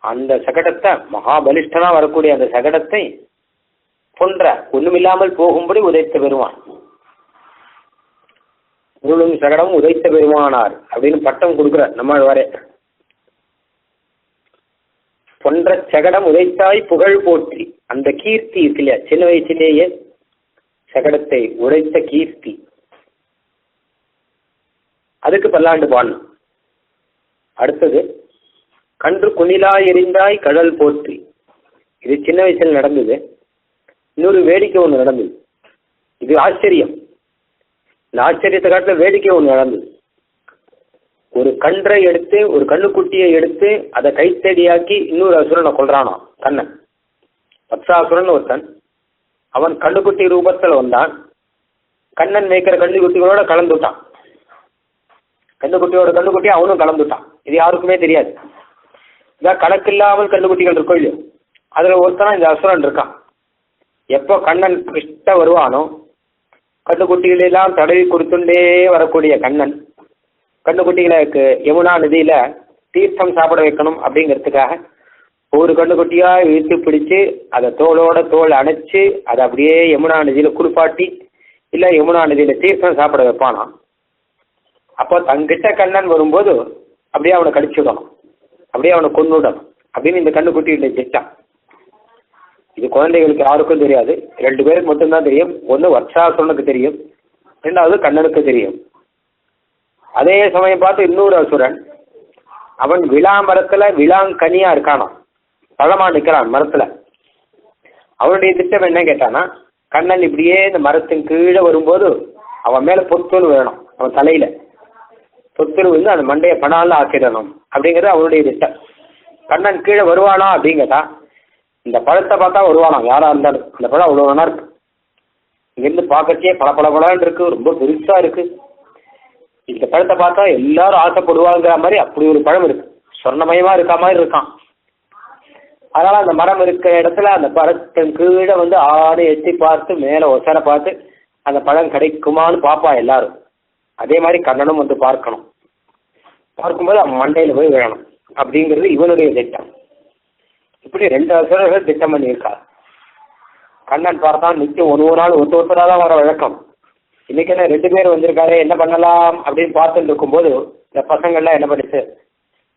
அந்த சகடத்தை மகாபலிஷ்டனா வரக்கூடிய அந்த சகடத்தை பொன்ற ஒண்ணுமில்லாமல் போகும்படி உதைத்த பெருமான். உருளும் சகடம் உதைத்த பெருமானார் அப்படின்னு பட்டம் கொடுக்குற நம்மாழ்வாரே. பொன்ற சகடம் உதைத்தாய் புகழ் போற்றி. அந்த கீர்த்தி இருக்கு இல்லையா, சின்ன வயசுலேயே சகடத்தை உடைத்த கீர்த்தி, அதுக்கு பல்லாண்டு பாடணும். அடுத்தது கன்று குணிலாய் எறிந்தாய் கடல் போற்றி. இது சின்ன வயசுல நடந்தது. இன்னொரு வேடிக்கை ஒன்று நடந்தது. இது ஆச்சரியம். இந்த ஆச்சரியத்தை காட்டில வேடிக்கை ஒன்று நடந்தது. ஒரு கன்றை எடுத்து, ஒரு கண்ணுக்குட்டியை எடுத்து அதை கைத்தடியாக்கி இன்னொரு அசுரனை கொல்றானா கண்ணன். வத்சாசுரன் ஒருத்தன், அவன் கண்ணுக்குட்டி ரூபத்தில் வந்தான். கண்ணன் மேய்க்கிற கண்ணுக்குட்டிகளோட கலந்துட்டான். கண்ணுக்குட்டி அவனும் கலந்துட்டான். இது யாருக்குமே தெரியாது. இதான் கணக்கில்லாமல் கண்ணுக்குட்டிகள் இருக்கோ இல்லையோ, அதுல ஒருத்தனா இந்த அசுரன் இருக்கான். எப்போ கண்ணன் கிட்ட வருவானோ கண்ணுக்குட்டிகளெல்லாம் தடவி கொடுத்துட்டே வரக்கூடிய கண்ணன் கண்ணுக்குட்டிகளுக்கு யமுனா நதியில தீர்த்தம் சாப்பிட வைக்கணும் அப்படிங்கிறதுக்காக ஒரு கண்ணுக்குட்டியா இழுத்து பிடிச்சு அதை தோளோட தோல் அணைச்சு அதை அப்படியே யமுனா நதியில குளிப்பாட்டி இல்லை யமுனா நதியில தீர்த்தம் சாப்பிட வைப்பானா. அப்போ தங்கிட்ட கண்ணன் வரும்போது அப்படியே அவனை கடிச்சுடணும், அப்படியே அவனை கொன்னுடணும் அப்படின்னு இந்த கண்ணுக்குட்டியுடைய திட்டம். இது குழந்தைகளுக்கு யாருக்கும் தெரியாது, 2 பேருக்கு மட்டும்தான் தெரியும். ஒன்று வத்சாசுரனுக்கு தெரியும், 2வது கண்ணனுக்கு தெரியும். அதே சமயம் பார்த்து இன்னொரு அசுரன், அவன் விழாமரத்துல விழாங்கனியா இருக்கானான், பழமா நிற்கிறான் மரத்துல. அவனுடைய திட்டம் என்ன கேட்டானா, கண்ணன் இப்படியே இந்த மரத்தின் கீழே வரும்போது அவன் மேலே பொத்துன்னு வேணும், அவன் தலையில பொத்துரு வந்து அந்த மண்டையை பணால ஆக்கிடணும் அப்படிங்கிறது அவனுடைய திட்டம். கண்ணன் கீழே வருவானா அப்படிங்கட்டா, இந்த பழத்தை பார்த்தா வருவானா யாரா இருந்தாலும். அந்த பழம் அவ்வளோ நல்லா இருக்கு, இங்கிருந்து பார்க்கச்சே பளபளன்னு இருக்கு, ரொம்ப பெருசா இருக்கு. இந்த பழத்தை பார்த்தா எல்லாரும் ஆசைப்படுவாங்கிற மாதிரி அப்படி ஒரு பழம் இருக்கு, சொர்ணமயமா இருக்க மாதிரி இருக்கான். அதனால அந்த மரம் இருக்கிற இடத்துல அந்த பழத்தின் கீழே வந்து ஆடு எட்டி பார்த்து மேலே ஒசரை பார்த்து அந்த பழம் கிடைக்குமான்னு பார்ப்பா எல்லாரும். அதே மாதிரி கண்ணனும் வந்து பார்க்கணும், பார்க்கும்போது அவன் மண்டையில் போய் விழணும் அப்படிங்கிறது இவனுடைய திட்டம். இப்படி 2 அசுரர்கள் திட்டம் பண்ணியிருக்கார். கண்ணன் பார்த்தான், நிச்சயம் ஒரு நாள் ஒருத்தராக தான் வர வழக்கம். இன்னைக்கு என்ன 2 பேர் வந்திருக்காரு, என்ன பண்ணலாம் அப்படின்னு பார்த்துட்டு இருக்கும்போது இந்த பசங்கள்லாம் என்ன பண்ணிச்சு,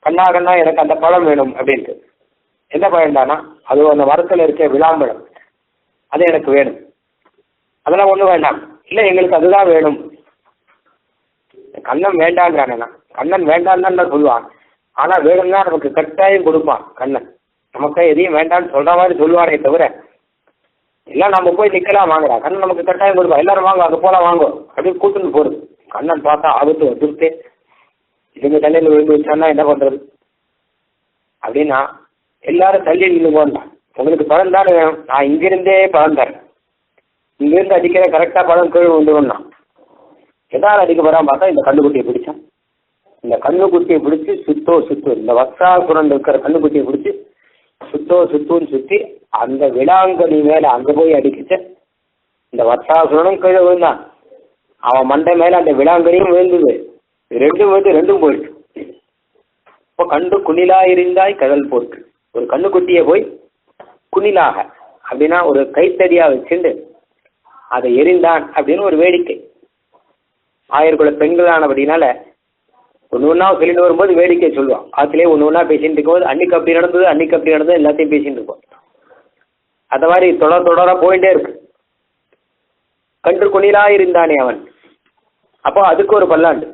கண்ணா கண்ணா எனக்கு அந்த பழம் வேணும் அப்படின்ட்டு. என்ன பழம்டானா, அது அந்த மரத்தில் இருக்க விளாம்பழம், அது எனக்கு வேணும். அதெல்லாம் ஒன்றும் வேண்டாம், இல்லை எங்களுக்கு அதுதான் வேணும். கண்ணன் வேண்டாங்கிறானா, கண்ணன் வேண்டான்னு தான் சொல்லுவான். ஆனால் வேணும்னா நமக்கு கட்டாயம் கொடுப்பான் கண்ணன். நமக்கு எதையும் வேண்டான்னு சொல்கிற மாதிரி சொல்லுவானே தவிர, எல்லாம் நம்ம போய் நிற்கலாம் வாங்குறா, கண்ணன் நமக்கு கட்டாயம் கொடுப்பான். எல்லாரும் வாங்க, அது போல வாங்கும் அப்படின்னு கூட்டுன்னு போகிறது. கண்ணன் பார்த்தா ஆபத்து வந்துருத்து, இதுங்க தலையில் விழுந்து வச்சான்னா என்ன பண்ணுறது அப்படின்னா, எல்லாரும் தள்ளி நின்று போண்டான். உங்களுக்கு பழம் தானே வேணும், நான் இங்கிருந்தே பழம் தரேன், இங்கிருந்து அடிக்கிற கரெக்டாக பழம் கீழே வந்துடும்னா. எதாவது அடிக்க போகிறான் பார்த்தா இந்த கண்ணுக்குட்டியை பிடிச்சான். இந்த கண்ணுக்குட்டியை பிடிச்சி சுத்தோ சுத்து, இந்த வத்சாசுரன் இருக்கிற கண்ணுக்குட்டியை பிடிச்சி சுத்துன்னு சுற்றி அந்த விளாங்கனி மேலே அங்கே போய் அடிக்கிச்ச. இந்த வத்சாசுரனும் கீழே விழுந்தான், அவன் மண்டை மேலே அந்த விளாங்கனியும் விழுந்தது. ரெண்டும் விழுந்து ரெண்டும் போயிடுச்சு. இப்போ கண்டு குணிலா இருந்தாய் கடல் போட்டு, ஒரு கண்ணுக்குட்டியை போய் குணிலாக அப்படின்னா ஒரு கைத்தடியாக வச்சுண்டு அதை எரிந்தான் அப்படின்னு ஒரு வேடிக்கை. 1000 குல பெண்களானபடினால ஒன்று ஒன்றா சொல்லிட்டு வரும்போது வேடிக்கை சொல்லுவான். ஆற்றுலேயே ஒன்று ஒன்றா பேசிட்டு இருக்கும்போது அன்னைக்கு அப்படி நடந்தது எல்லாத்தையும் பேசிட்டு இருப்போம். அந்த மாதிரி தொடராக போயிட்டே இருக்கு. கன்று குணிலா இருந்தானே அவன். அப்போ அதுக்கு ஒரு பல்லாண்டு.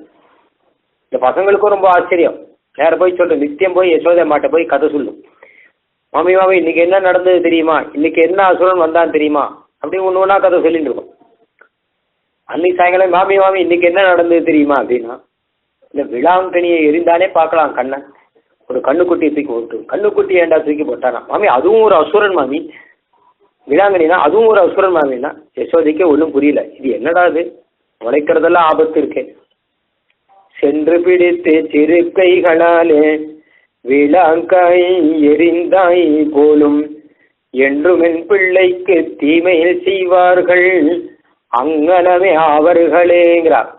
இந்த பசங்களுக்கும் ரொம்ப ஆச்சரியம். நேரம் போய் சொல்லும், நித்தியம் போய் யசோதை மாட்டை போய் கதை சொல்லும். மாமி இன்னைக்கு என்ன நடந்தது தெரியுமா, இன்னைக்கு என்ன அசுரன் வந்தான் தெரியுமா அப்படின்னு ஒன்று ஒன்றா கதை சொல்லிட்டு இருக்கோம். அன்னைக்கு சாயங்காலம் மாமி இன்னைக்கு என்ன நடந்தது தெரியுமா அப்படின்னா, இந்த விளாங்கனியை எரிந்தானே பார்க்கலாம் கண்ணன். ஒரு கண்ணுக்குட்டியை தூக்கி போட்டு, கண்ணுக்குட்டி ஏண்டா தூக்கி போட்டானா, மாமி அதுவும் ஒரு அசுரன் மாமி, விளாங்கனினா அதுவும் ஒரு அசுரன் மாமின்னா. யசோதைக்கே ஒன்றும் புரியல, இது என்னடா இது, உழைக்கிறதெல்லாம் ஆபத்து இருக்கே. சென்று பிடித்து சிறு கைகளாலே விளாங்காய் எரிந்தாய் போலும், என்றும் என் பிள்ளைக்கு தீமையில் செய்வார்கள் அங்கனவே அவர்களேங்கிறார்.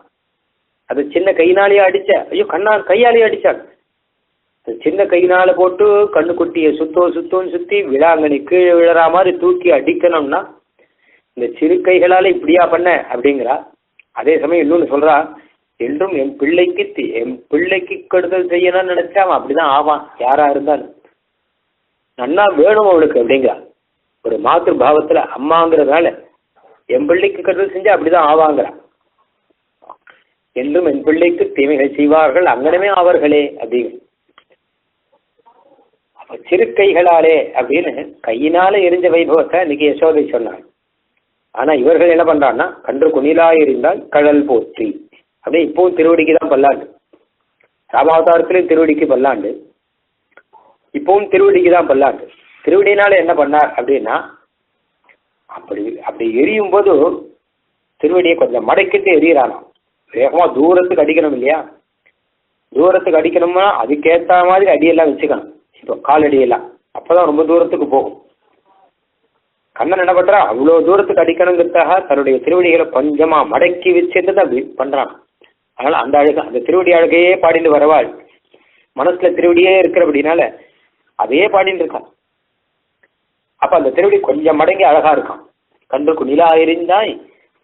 அது சின்ன கையினாலேயே அடிச்ச, ஐயோ கண்ணா கையாலேயே அடிச்சாங்க. சின்ன கையினால போட்டு கண்ணுக்குட்டியை சுத்தோன்னு சுற்றி விளாங்கனி கீழே விழற மாதிரி தூக்கி அடிக்கணும்னா இந்த சிறு கைகளால் இப்படியா பண்ண அப்படிங்கிறா. அதே சமயம் இன்னொன்று சொல்கிறா, என்றும் என் பிள்ளைக்கு கெடுதல் செய்யணும்னு நினச்சா அவன் அப்படிதான் ஆவான், யாராக இருந்தாலும் நன்னா வேணும் அவளுக்கு அப்படிங்கிறா. ஒரு மாத்திரு பாவத்தில் அம்மாங்கிறதுனால என் பிள்ளைக்கு கெடுதல் செஞ்சா அப்படிதான் ஆவாங்கிறா. என்றும் என் பிள்ளைக்கு தீமைகள் செய்வார்கள் அங்கனமே அவர்களே அப்படிங்க. அப்ப சிறு கைகளாலே அப்படின்னு கையினால எரிஞ்ச வைபவத்தை இன்னைக்கு யசோதை சொன்னாங்க. ஆனா இவர்கள் என்ன பண்றாங்கன்னா, கன்று குணிலா இருந்தால் கடல் போற்றி அப்படியே இப்பவும் திருவடிக்கு தான் பல்லாண்டு. ராமாவதாரத்திலையும் திருவடிக்கு பல்லாண்டு, இப்பவும் திருவடிக்கு தான் பல்லாண்டு. திருவடினால என்ன பண்ணார் அப்படின்னா, அப்படி எரியும் போது திருவடியை கொஞ்சம் மடக்கிட்டு எரியறானா. வேகமாக தூரத்துக்கு அடிக்கணும் இல்லையா, தூரத்துக்கு அடிக்கணும்னா அதுக்கேற்ற மாதிரி அடியெல்லாம் வச்சுக்கணும். இப்போ காலடியெல்லாம் அப்போதான் ரொம்ப தூரத்துக்கு போகும். கண்ணன் என்ன பண்ணுறா, அவ்வளோ தூரத்துக்கு அடிக்கணுங்கிறதுக்காக தன்னுடைய திருவடிகளை கொஞ்சமாக மடக்கி வச்சுட்டு தான் அப்படி பண்ணுறான். அதனால் அந்த அழகு, அந்த திருவடி அழகையே பாடிட்டு வரவாள், மனசில் திருவடியே இருக்கிறபடினால அதையே பாடிட்டு இருக்கான். அப்போ அந்த திருவடி கொஞ்சம் மடங்கி அழகாக இருக்கான். கன்று குணிலா எறிந்தாய்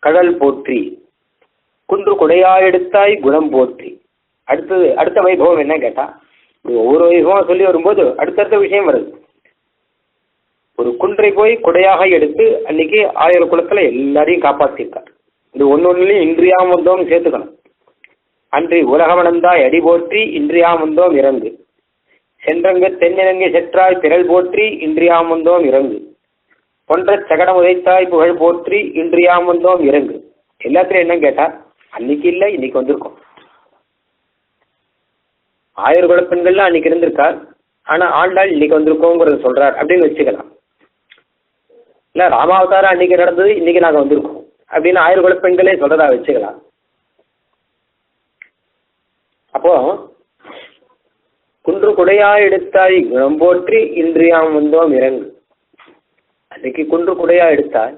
கடல் போற்றி, குன்று குடையா எடுத்தாய் குணம் போற்றி. அடுத்த வைபவம் என்ன கேட்டா, ஒவ்வொரு வைபவம் சொல்லி வரும்போது அடுத்தடுத்த விஷயம் வருது. ஒரு குன்றை போய் குடையாக எடுத்து அன்னைக்கு 1000 குலத்துல எல்லாரையும் காப்பாற்றிருக்கார். இது ஒன்னொன்னுலையும் இன்றியாம் வந்தோம் சேர்த்துக்கணும். அன்றி உலகமணந்தாய் அடி போற்றி இன்றியாம் வந்தோம் இறங்கு, சென்றங்கு தென்னிறங்கி செற்றாய் திரள் போற்றி இன்றியாம் வந்தோம் இறங்கு, ஒன்ற சகடம் உதைத்தாய் புகழ் போற்றி இன்றியாம் வந்தோம் இறங்கு. எல்லாத்துலையும் என்ன கேட்டா, அன்னைக்கு இல்லை இன்னைக்கு வந்திருக்கோம். 1000 குலப்பெண்கள்லாம் அன்னைக்கு இருந்திருக்கார், ஆனா ஆண்டாள் இன்னைக்கு வந்திருக்கோங்கிறத சொல்றார் அப்படின்னு வச்சுக்கலாம். இல்ல ராமாவதாரம் அன்னைக்கு நடந்தது, இன்னைக்கு நாங்க வந்திருக்கோம் அப்படின்னு 1000 குலப்பெண்களே சொல்றதா வச்சுக்கலாம். அப்போ குன்று குடையா எடுத்தாய் குணம் போற்றி இன்றியாம் வந்தோம் இறங்கு. அன்னைக்கு குன்று குடையா எடுத்தாய்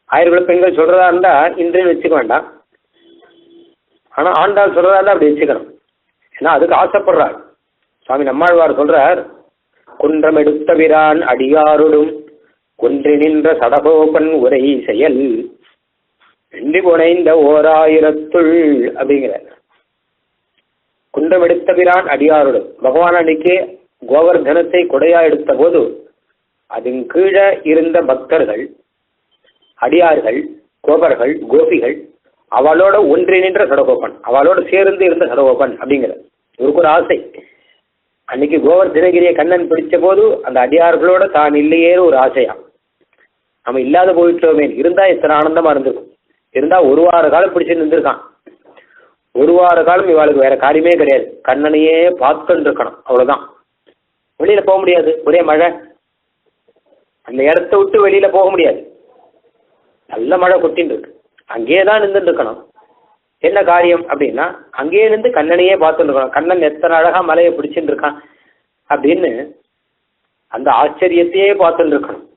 1000 குலப்பெண்கள் சொல்றதா இருந்தா இன்றுன்னு வச்சுக்க வேண்டாம். ஆனா ஆண்டாள் சொல்றதா இருந்தா அப்படி வச்சுக்கணும். ஏன்னா அதுக்கு ஆசைப்படுறார் சுவாமி நம்மாழ்வார். சொல்றார், குன்றம் எடுத்த பிரான் அடியாருடும் குன்றி நின்ற சடகோபன் உரை செயல் வென்றி புனைந்த 1000 அப்படிங்கிற. குன்றம் எடுத்த பிரான் அடியாருடும், பகவான் அன்னைக்கு கோவர்தனத்தை கொடையா எடுத்த போது அதன் கீழே இருந்த பக்தர்கள், அடியார்கள், கோபர்கள், கோபிகள், அவளோட ஒன்றி நின்ற சடகோபன், அவளோட சேர்ந்து இருந்த சடகோபன் அப்படிங்கிற ஒரு ஆசை. அன்னைக்கு கோவர்தனகிரியை கண்ணன் பிடிச்ச போது அந்த அடியார்களோட தான் இல்லையே ஒரு ஆசையா. நம்ம இல்லாத போயிட்டோமே, இருந்தா எத்தனை ஆனந்தமா இருந்திருக்கும். இருந்தா 1 வார காலம் பிடிச்சு நின்றுருக்கான். 1 வார காலம் இவாளுக்கு வேற காரியமே கிடையாது, கண்ணனையே பார்த்துட்டு இருக்கணும், அவ்வளவுதான். வெளியில போக முடியாது, ஒரே மழை, அந்த இடத்த விட்டு வெளியில போக முடியாது, நல்ல மழை கொட்டின்னு இருக்கு. அங்கேயே தான் நின்றுட்டு இருக்கணும். என்ன காரியம் அப்படின்னா, அங்கேயே நின்று கண்ணனையே பார்த்துட்டு இருக்கணும். கண்ணன் எத்தனை அழகா மலையை பிடிச்சிட்டு இருக்கான் அப்படின்னு அந்த ஆச்சரியத்தையே பார்த்துட்டு இருக்கணும்.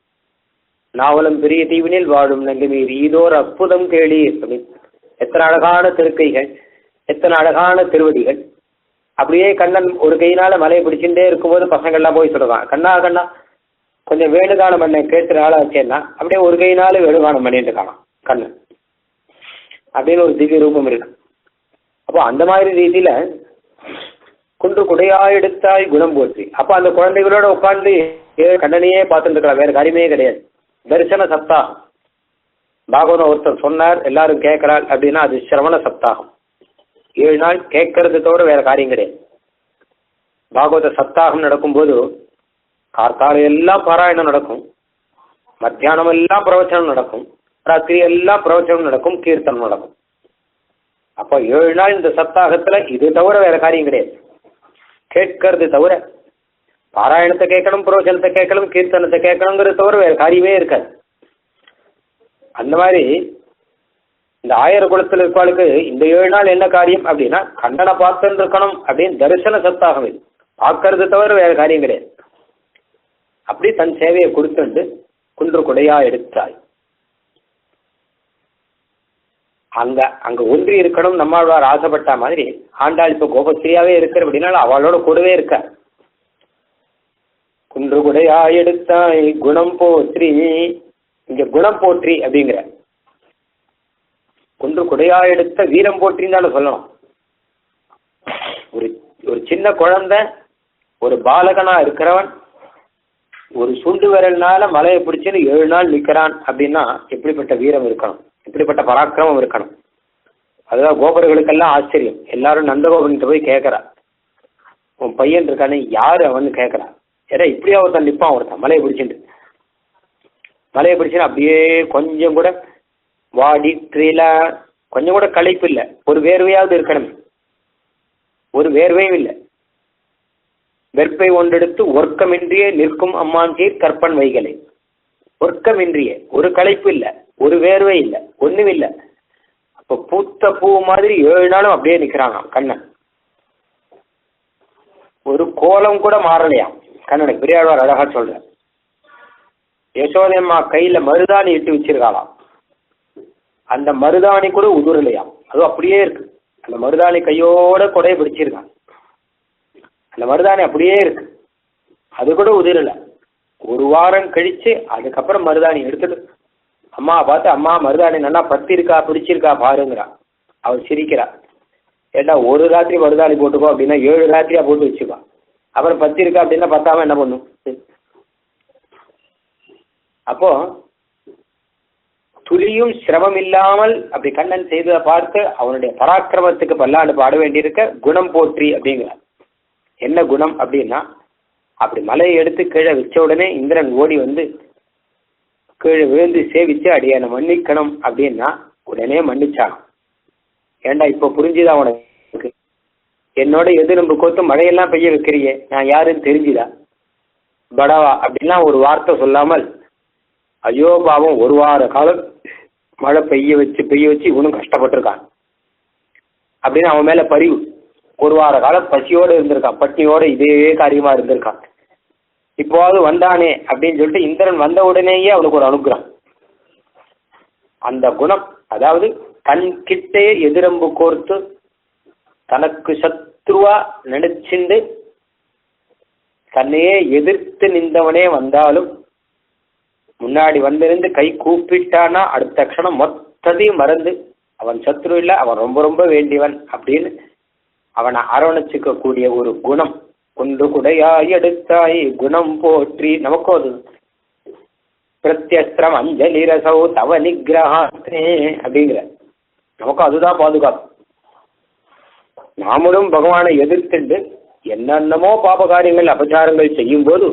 நாவலம் பெரிய தீவினில் வாழும் நங்கமீர் ஈதோர் அற்புதம் கேளி அப்படின்னு எத்தனை அழகான திருக்கைகள், எத்தனை அழகான திருவடிகள். அப்படியே கண்ணன் ஒரு கையினால மலையை பிடிச்சுட்டே இருக்கும்போது பசங்கள்லாம் போய் சொல்லுவான், கண்ணா கண்ணா கொஞ்சம் வேணுகானம் பண்ண கேட்டு ஆளாச்சேன்னா அப்படியே ஒரு கையினால வேணுகானம் பண்ணிட்டு காணும் கண்ணன் அப்படின்னு ஒரு திவ்ய ரூபம் இருக்கு. அப்போ அந்த மாதிரி ரீதியில குன்று குடையா எடுத்தாய் குணம் போற்றி. அப்போ அந்த குழந்தைகளோட உட்காந்து கண்ணனையே பார்த்துட்டு இருக்கலாம், வேற காரியமே கிடையாது. தரிசன சப்தாகம் பாகவதம் ஒருத்தர் சொன்னார், எல்லாரும் கேட்கிறாள் அப்படின்னா அது சிரவண சப்தாகம். 7 நாள் கேட்கறது தவிர வேற காரியம் கிடையாது. பாகவத சப்தாகம் நடக்கும்போது கார்த்தால எல்லாம் பாராயணம் நடக்கும், மத்தியானம் எல்லாம் பிரவச்சனம் நடக்கும், ராத்திரி எல்லாம் பிரவச்சனம் நடக்கும், கீர்த்தனம் நடக்கும். அப்போ 7 நாள் இந்த சப்தாகத்துல இது தவிர வேற காரியம் கிடையாது. கேட்கறது தவிர பாராயணத்தை கேட்கணும், பிரவச்சனத்தை கேட்கணும், கீர்த்தனத்தை கேட்கணுங்கிறது தவிர வேற காரியமே இருக்காது. அந்த மாதிரி இந்த 1000 குலத்தில் இருப்பாளுக்கு இந்த 7 நாள் என்ன காரியம் அப்படின்னா கண்ணனை பார்த்துன்னு இருக்கணும் அப்படின்னு தரிசன சப்தாகம். இது பார்க்கறது தவிர வேற காரியம் கிடையாது. அப்படி தன் சேவையை கொடுத்துண்டு குன்று குடையா எடுத்தாய். அங்க ஒன்றி இருக்கணும் நம்மாழ்வார் ஆசைப்பட்ட மாதிரி ஆண்டாள் இப்ப கோபஸ்ரீயாவே இருக்கிற அப்படின்னால அவளோட கூடவே இருக்க. குன்று குடையா எடுத்தாய் குணம் போற்றி, இங்க குணம் போற்றி அப்படிங்கிற. குன்று குடையா எடுத்த வீரம் போற்றின்னு தானே சொல்லணும். ஒரு சின்ன குழந்தை, ஒரு பாலகனா இருக்கிறவன் ஒரு சுண்டு விரல்னால மலையை பிடிச்சுன்னு 7 நாள் நிற்கிறான் அப்படின்னா எப்படிப்பட்ட வீரம் இருக்கணும், எப்படிப்பட்ட பராக்கிரமம் இருக்கணும். அதுதான் கோபர்களுக்கெல்லாம் ஆச்சரியம். எல்லாரும் நந்தகோபன்கிட்ட போய் கேட்கறா, உன் பையன் இருக்கானே யாரு அவன்னு கேட்கறா. ஏன்னா இப்படியா ஒருத்தன் நிற்பான், ஒருத்தன் மலையை பிடிச்சிட்டு மலையை பிடிச்சுன்னு அப்படியே கொஞ்சம் கூட வாடி ட்ரீல கொஞ்சம் கூட களைப்பு இல்லை, ஒரு வேர்வையாவது இருக்கணுமே, ஒரு வேர்வையும் இல்லை. வெற்பை ஒன்றெடுத்து ஒர்க்கமின்றியே நிற்கும் அம்மாஞ்சீர் கற்பன் வைகளை. ஒர்க்கமின்றியே, ஒரு களைப்பு இல்லை, ஒரு வேர்வை இல்லை, ஒண்ணும் இல்லை. அப்போ பூத்த பூ மாதிரி 7 நாளும் அப்படியே நிற்கிறாங்க கண்ணன். ஒரு கோலம் கூட மாறலையாம் கண்ணனுக்கு. பெரியாழ்வார் அழகா சொல்ற, யசோதையம்மா கையில மருதாணி இட்டு வச்சிருக்காளாம், அந்த மருதாணி கூட உதிரலையாம், அதுவும் அப்படியே இருக்கு. அந்த மருதாணி கையோட கொடையை பிடிச்சிருக்காங்க, அந்த மருதாணி அப்படியே இருக்கு, அது கூட உதிரல. 1 வாரம் கழிச்சு அதுக்கப்புறம் மருதாணி எடுத்துட்டு அம்மா பார்த்து, அம்மா மருதாணி நல்லா பத்திருக்கா பிடிச்சிருக்கா பாருங்கிறா. அவள் சிரிக்கிறா. ஏட்டா ஒரு ராத்திரி மருதாணி போட்டுக்கோ அப்படின்னா 7 ராத்திரியா போட்டு வச்சுக்கோ, அப்புறம் பத்திருக்கா அப்படின்னா பத்தாம என்ன பண்ணும். அப்போ துளியும் சிரமம் இல்லாமல் அப்படி கண்ணன் செய்ததை பார்த்து அவனுடைய பராக்கிரமத்துக்கு பல்லாண்டு பாட வேண்டியிருக்க குணம் போற்றி அப்படிங்கிறார். என்ன குணம் அப்படின்னா, அப்படி மலையை எடுத்து கீழே வச்ச உடனே இந்திரன் ஓடி வந்து கீழே விழுந்து சேவிச்சு அடியான மன்னிக்கணும் அப்படின்னா உடனே மன்னிச்சான். ஏண்டா இப்போ புரிஞ்சுதா உனக்கு? என்னோட எதிர்ப்பு கோத்து மழையெல்லாம் பெய்ய வைக்கிறியே, நான் யாருன்னு தெரிஞ்சுதா? படவா அப்படின்லாம் ஒரு வார்த்தை சொல்லாமல், ஐயோ பாவம் ஒரு வார காலம் மழை பெய்ய வச்சு இவனும் கஷ்டப்பட்டிருக்கான் அப்படின்னு அவன் மேல பரிவு. ஒரு வார காலம் பசியோடு இருந்திருக்கான், பட்னியோட இதே காரியமா இருந்திருக்கான். இப்போது வந்தானே அப்படின்னு சொல்லிட்டு இந்திரன் வந்த உடனேயே அவனுக்கு ஒரு அனுகிரகம். அந்த குணம், அதாவது தன் கிட்டே எதிரம்பு கோர்த்து தனக்கு சத்ருவா நினைச்சுண்டு தன்னையே எதிர்த்து நின்றவனே வந்தாலும் முன்னாடி வந்திருந்து கை கூப்பிட்டானா அடுத்த க்ஷணம் மொத்தத்தையும் மறந்து அவன் சத்ரு இல்லை, அவன் ரொம்ப ரொம்ப வேண்டியவன் அப்படின்னு அவனை அரவணைச்சிக்க கூடிய ஒரு குணம். ஒன்று குடையாய் எடுத்தாய் குணம் போற்றி. நமக்கும் அது பிரத்யஸ்திரம் அஞ்சலி ரசௌ தவ நிகிரஹாஸ்தே அப்படிங்கிற நமக்கும் அதுதான் பாதுகாப்பு. நாமளும் பகவானை எதிர்த்துண்டு என்னென்னமோ பாபகாரியங்கள் அபச்சாரங்கள் செய்யும் போது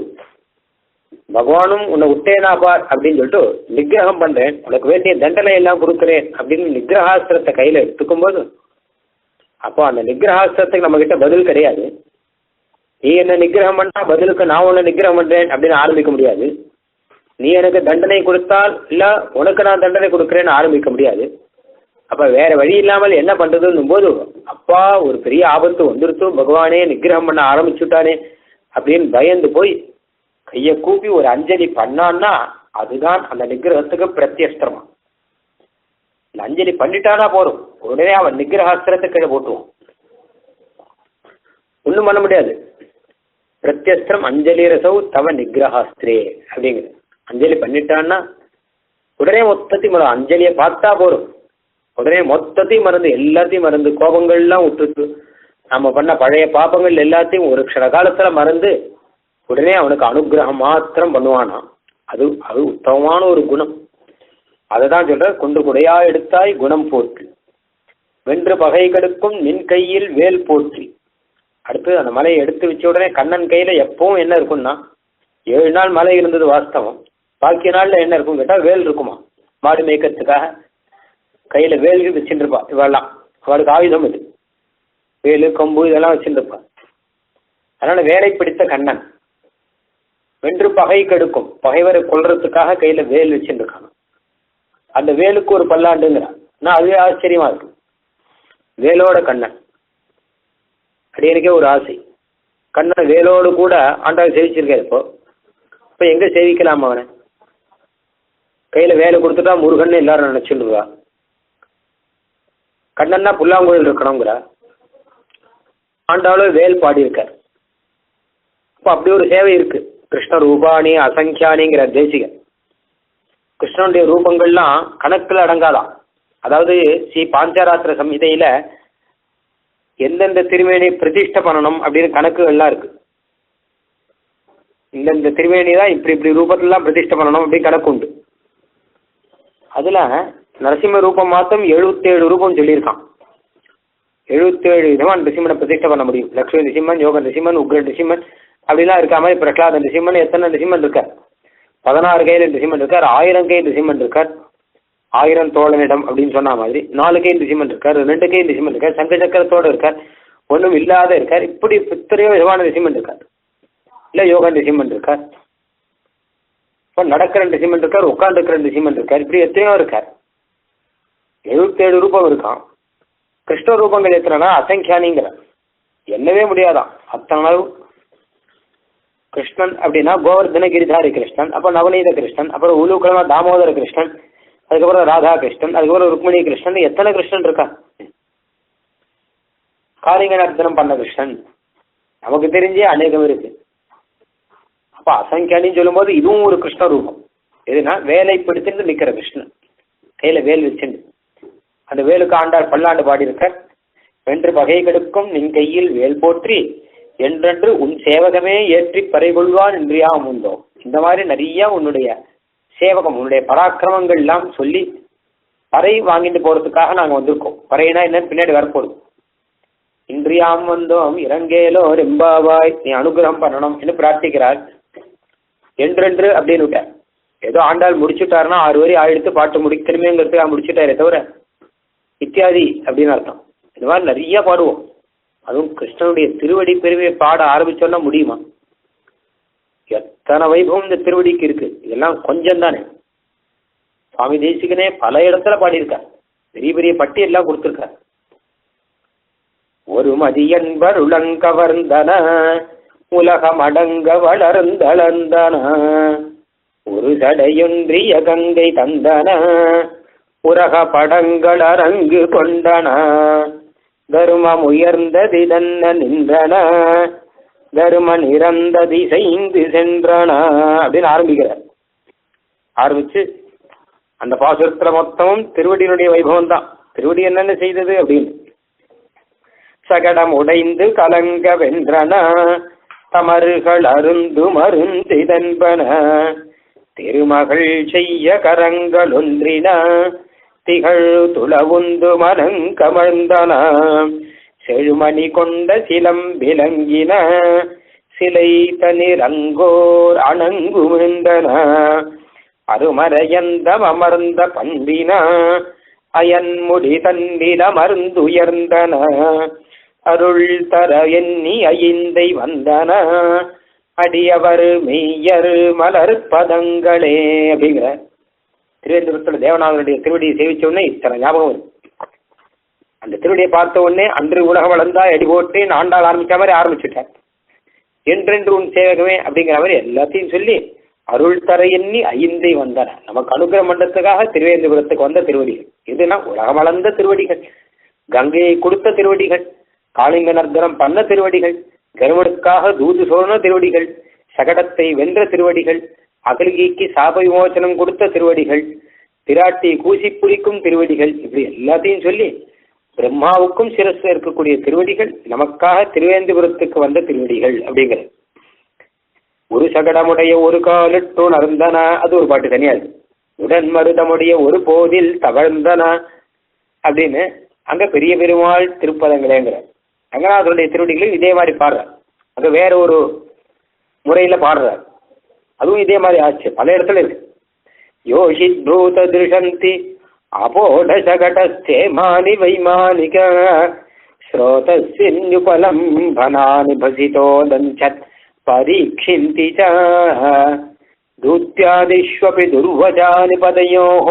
பகவானும் உன்னை விட்டேனா பார் அப்படின்னு சொல்லிட்டு நிகிரகம் பண்றேன், உனக்கு வேண்டிய தண்டனை எல்லாம் கொடுக்குறேன் அப்படின்னு நிகிரகாஸ்திரத்தை கையில எடுத்துக்கும் போது அப்போ அந்த நிகிரகாஸ்திரத்துக்கு நம்ம கிட்ட பதில் கிடையாது. நீ என்ன நிகிரகம் பண்ணா பதிலுக்கு நான் உன்னை நிகிரகம் பண்றேன் அப்படின்னு ஆரம்பிக்க முடியாது. நீ எனக்கு தண்டனை கொடுத்தால் இல்ல உனக்கு நான் தண்டனை கொடுக்குறேன்னு ஆரம்பிக்க முடியாது. அப்ப வேற வழி இல்லாமல் என்ன பண்றதுன்னும் போது அப்பா ஒரு பெரிய ஆபத்து வந்துருத்து, பகவானே நிகிரகம் பண்ண ஆரம்பிச்சுட்டானே அப்படின்னு பயந்து போய் கையை கூப்பி ஒரு அஞ்சலி பண்ணான்னா அதுதான் அந்த நிகிரகத்துக்கு பிரத்யஸ்திரமா. இந்த அஞ்சலி பண்ணிட்டானா போதும், உடனே அவன் நிகிரகாஸ்திரத்தை கீழே போட்டுவான், ஒன்றும் பண்ண முடியாது. பிரத்யஸ்திரம் அஞ்சலி ரசௌ தவ நிகிரகாஸ்திரே அப்படிங்கிற அஞ்சலி பண்ணிட்டான்னா உடனே மொத்தத்தையும் மறந்து, அஞ்சலியை பார்த்தா போதும் உடனே மொத்தத்தையும் மறந்து எல்லாத்தையும் மறந்து கோபங்கள்லாம் விட்டுட்டு நம்ம பண்ண பழைய பாப்பங்கள் எல்லாத்தையும் ஒரு க்ஷண காலத்துல மறந்து உடனே அவனுக்கு அனுகிரகம் மாத்திரம் பண்ணுவானா. அது அது உத்தமமான ஒரு குணம். அதை தான் சொல்ற, கொண்டு குடையா எடுத்தாய் குணம் போற்றி வென்று பகை கெடுக்கும் நின் கையில் வேல் போற்றி. அடுத்து அந்த மலையை எடுத்து வச்ச உடனே கண்ணன் கையில எப்பவும் என்ன இருக்கும்னா 7 நாள் மலை இருந்தது வாஸ்தவம், பாக்கி நாள்ல என்ன இருக்கும் கேட்டா வேல் இருக்குமா. மாடு மேய்க்கிறதுக்காக கையில வேல் வச்சுட்டு இருப்பா. இவெல்லாம் அவளுக்கு ஆயுதம் இது, வேலு கம்பு இதெல்லாம் வச்சுட்டு இருப்பா. அதனால வேலை பிடித்த கண்ணன் வென்று பகை கெடுக்கும், பகைவரை கொல்றதுக்காக கையில வேல் வச்சுட்டு இருக்காங்க. அந்த வேலுக்கு ஒரு பல்லாண்டுங்கிறான். நான் அதுவே ஆச்சரியமா இருக்கு, வேலோட கண்ணன். அடியனுக்கே ஒரு ஆசை, கண்ணன் வேலோடு கூட ஆண்டாள் சேவிச்சிருக்காரு. இப்போ எங்க சேவிக்கலாம் அவனை? கையில வேலை கொடுத்துட்டா முருகன் எல்லாரும் நினைச்சுடுவா. கண்ணன்னா புல்லாங்குழல் இருக்கணுங்கிற ஆண்டாளும் வேல் பாடியிருக்கார். அப்போ அப்படி ஒரு சேவை இருக்கு. கிருஷ்ண ரூபாணி அசங்கியானிங்கிற தேசிகன் கிருஷ்ணனுடைய ரூபங்கள்லாம் கணக்கில் அடங்காதான். அதாவது ஸ்ரீ பாஞ்சராத்திர சம்ஹிதையில எந்தெந்த திருமேனி பிரதிஷ்டை பண்ணணும் அப்படின்னு கணக்குகள்லாம் இருக்கு. இந்தந்த திருமேனி தான் இப்படி இப்படி ரூபத்திலாம் பிரதிஷ்டை பண்ணணும் அப்படின்னு கணக்கு உண்டு. அதுல நரசிம்ம ரூபம் மாத்திரம் 77 ரூபம் சொல்லியிருக்கான். 77 விதமா நரசிம்மனை பிரதிஷ்டை பண்ண முடியும். லக்ஷ்மி நரசிம்மன், யோக நரசிம்மன், உக்ர நரசிம்மன் அப்படிலாம் இருக்கா மாதிரி பிரகலாத நரசிம்மன் எத்தனை நரசிம்மன் இருக்கார்? 16 கையில் நரசிம்மன் இருக்கார், 1000 கை நரசிம்மன் இருக்கார், 1000 தோழனிடம் அப்படின்னு சொன்ன மாதிரி 4 கை நரசிம்மன் இருக்கார், 2 கை நரசிம்மன் இருக்கார், சங்க சக்கரத்தோடு இருக்கார், ஒன்றும் இல்லாத இருக்கார். இப்படி எத்தனையோ விதமான நரசிம்மன் இருக்கார். இல்லை யோக நரசிம்மன் இருக்கார், இப்போ நடக்கிற நரசிம்மன் இருக்கார், உட்காந்துருக்கிற நரசிம்மன் இருக்கார், இப்படி எத்தனையோ இருக்கார். 77 ரூபம் இருக்கான். கிருஷ்ண ரூபங்கள் எத்தனைனா அசங்கியானிங்கிற என்னவே முடியாதான் அத்தனை அளவு. கிருஷ்ணன் அப்படின்னா கோவர்தன கிரிதாரி கிருஷ்ணன், அப்புறம் நவநீத கிருஷ்ணன், அப்புறம் உலுக்கிழமை தாமோதர கிருஷ்ணன், அதுக்கப்புறம் ராதா கிருஷ்ணன், அதுக்கப்புறம் ருக்மிணி கிருஷ்ணன், எத்தனை கிருஷ்ணன் இருக்கா? காளிங்க நர்த்தனம் பண்ண கிருஷ்ணன் நமக்கு தெரிஞ்சே அநேகம் இருக்கு. அப்ப அசங்கியானின்னு சொல்லும் போது இதுவும் ஒரு கிருஷ்ண ரூபம். எதுனா வேலை பிடித்துட்டு நிக்கிற கிருஷ்ணன், கையில வேல் வச்சுண்டு. அந்த வேலுக்கு ஆண்டாள் பல்லாண்டு பாடியிருக்க, வென்று பகை கெடுக்கும் நின் கையில் வேல் போற்றி என்றென்று உன் சேவகமே ஏற்றி பறைகொள்வான் இன்றியா முந்தோ. இந்த மாதிரி நிறைய உன்னுடைய சேவகம், உன்னுடைய பராக்கிரமங்கள் எல்லாம் சொல்லி பறை வாங்கிட்டு போறதுக்காக நாங்க வந்திருக்கோம். பறையினா என்ன பின்னாடி வரப்போகுது. இன்றியாம் வந்தோம் இறங்கேலோ ரெம்பாவாய், நீ அனுகிரகம் பண்ணணும் என்று பிரார்த்திக்கிறார். என்றென்று அப்படின்னு விட்டார். ஏதோ ஆண்டாள் முடிச்சுட்டாருன்னா 6 வரி எடுத்து பாட்டு முடிக்கணுமேங்கிறதுக்காக முடிச்சுட்டாரே தவிர இத்தியாதி அப்படின்னு அர்த்தம். இந்த மாதிரி நிறைய பாடுவோம். அதுவும் கிருஷ்ணனுடைய திருவடி பெருமையை பாட ஆரம்பிச்சோன்னா முடியுமா? எத்தனை வைபவம் இந்த திருவடிக்கு இருக்கு. இதெல்லாம் கொஞ்சம் தானே. சுவாமி தேசிகனே பல இடத்துல பாடியிருக்கார். பெரிய பெரிய பட்டியெல்லாம் கொடுத்துருக்கார். ஒரு மதியன்பர் உலங்கவர்ந்தன உலகம் அடங்க வளர்ந்தளந்தன ஒரு சடையொன்றிய கங்கை தந்தன உலக படங்கள் அரங்கு கொண்டன தருமம் உயர்ந்ததி தன்ன நின்றன தருமன் இறந்த திசைந்து சென்றன அப்படின்னு ஆரம்பிக்கிறார். ஆரம்பிச்சு அந்த பாசுரத்துல மொத்தமும் திருவடியினுடைய வைபவம் தான். திருவடி என்னென்ன செய்தது அப்படின்னு. சகடம் உடைந்து கலங்க வென்றன தமறுகள் அருந்து மருந்திதன்பன திருமகள் செய்ய கரங்கள் ஒன்றின திகழ் துளவுந்து மனங்கமழ்ந்தன செழுமணி கொண்ட சிலம் விளங்கின சிலை தனிர் அங்கோர் அணங்குமிழ்ந்தன அருமறையந்தம் அமர்ந்த பண்பின அயன்முடி தன்னில் அமர்ந்துயர்ந்தன அருள் தர எண்ணி ஐந்தை வந்தன அடியவர் மெய்யர் மலர் பதங்களே அப்படிங்கிற திருவேந்திரத்தில் தேவநாதனுடைய திருவடியை சேவிச்ச உடனே இத்தனை ஞாபகம் வரும். அந்த திருவடியை பார்த்த உடனே அன்று உலகம் வளர்ந்தா அடி போட்டு ஆண்டாள் ஆரம்பிச்ச மாதிரி ஆரம்பிச்சுட்டார். என்றென்று உன் சேவகமே அப்படிங்கிற மாதிரி எல்லாத்தையும் சொல்லி அருள் தர எண்ணி ஐந்தை வந்தன. நமக்கு அனுகிரகம் பண்றதுக்காக திருவேந்திரபுரத்துக்கு வந்த திருவடிகள். இதுனா உலகம் வளர்ந்த திருவடிகள், கங்கையை கொடுத்த திருவடிகள், காளிங்க நர்த்தனம் பண்ண திருவடிகள், கருவனுக்காக தூது சோழன திருவடிகள், சகடத்தை வென்ற திருவடிகள், அகலிகைக்கு சாப விமோசனம் கொடுத்த திருவடிகள், பிராட்டி கூசி புளிக்கும் திருவடிகள், இப்படி எல்லாத்தையும் சொல்லி பிரம்மாவுக்கும் சிரஸ்ல இருக்கக்கூடிய திருவடிகள் நமக்காக திருவேந்திரபுரத்துக்கு வந்த திருவடிகள் அப்படிங்கிறது. ஒரு சகடமுடைய ஒரு காலிட்டு நறந்தன, அது ஒரு பாட்டு தனியாது. உடன் மருதமுடைய ஒரு போதில் தவழ்ந்தன அப்படின்னு அங்க பெரிய பெருமாள் திருப்பதங்களேங்கிற ரங்கநாதனுடைய திருவடிகளையும் இதே மாதிரி பாடுறார். அங்க வேற ஒரு முறையில பாடுறார். அதுவும் இதே மாதிரி ஆச்சு. பல இடத்துல இருக்கு. யோஷித் பூத திருஷந்தி அபோட சகடஸ்தே மானி வைமானிக ஸ்ரோதஸ்யுபலம் பனானி பசிதோ தஞ்சத் பரீட்சிந்தி ச தூத்யாதிஷ்வபி துர்வஜானி பதயோஹ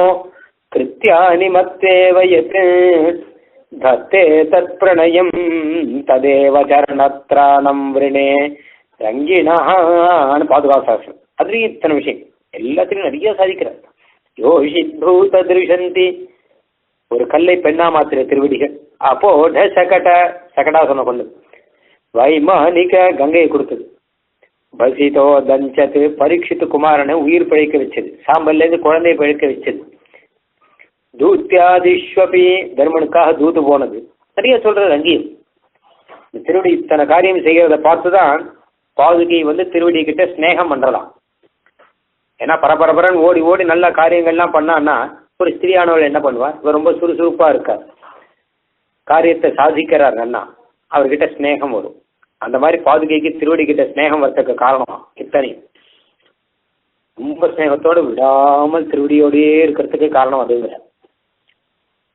கிருத்யானி மத்தேவ யத் தத்தே தத் பிரணயம் ததேவ சரணத்ராணம் விரணே ரங்கிணான்னு பாதுகாசாசனம். அதுலேயும் இத்தனை விஷயம் எல்லாத்திலையும் நிறைய சாதிக்கிறார். யோஷித் பூத திருஷந்தி ஒரு கல்லை பெண்ணா மாத்திர திருவடிகள். அப்போட சகடாசனம் கொண்டு வைமானிக கங்கையை கொடுத்தது. பசிதோ தஞ்சத்து பரீட்சித்து குமாரனை உயிர் பிழைக்க வச்சது. சாம்பல்லேருந்து குழந்தையை பிழைக்க வச்சது. தூத்தியாதிஸ்வபி தர்மனுக்காக தூது போனது. நிறைய சொல்றது அங்கேயும். இந்த திருவடி இத்தனை காரியம் செய்கிறத பார்த்துதான் பாதுகை திருவடி கிட்ட ஸ்நேகம் பண்றலாம். ஏன்னா பரபரபரன் ஓடி ஓடி நல்ல காரியங்கள்லாம் பண்ணான்னா ஒரு ஸ்திரியானவள் என்ன பண்ணுவார்? இவர் ரொம்ப சுறுசுறுப்பா இருக்கார், காரியத்தை சாதிக்கிறார் அண்ணா, அவர்கிட்ட ஸ்நேகம் வரும். அந்த மாதிரி பாதுகைக்கு திருவடி கிட்ட ஸ்நேகம் வரத்துக்கு காரணம் இத்தனையும். ரொம்ப ஸ்நேகத்தோடு விடாமல் திருவடியோடையே இருக்கிறதுக்கு காரணம் அதுங்கிற.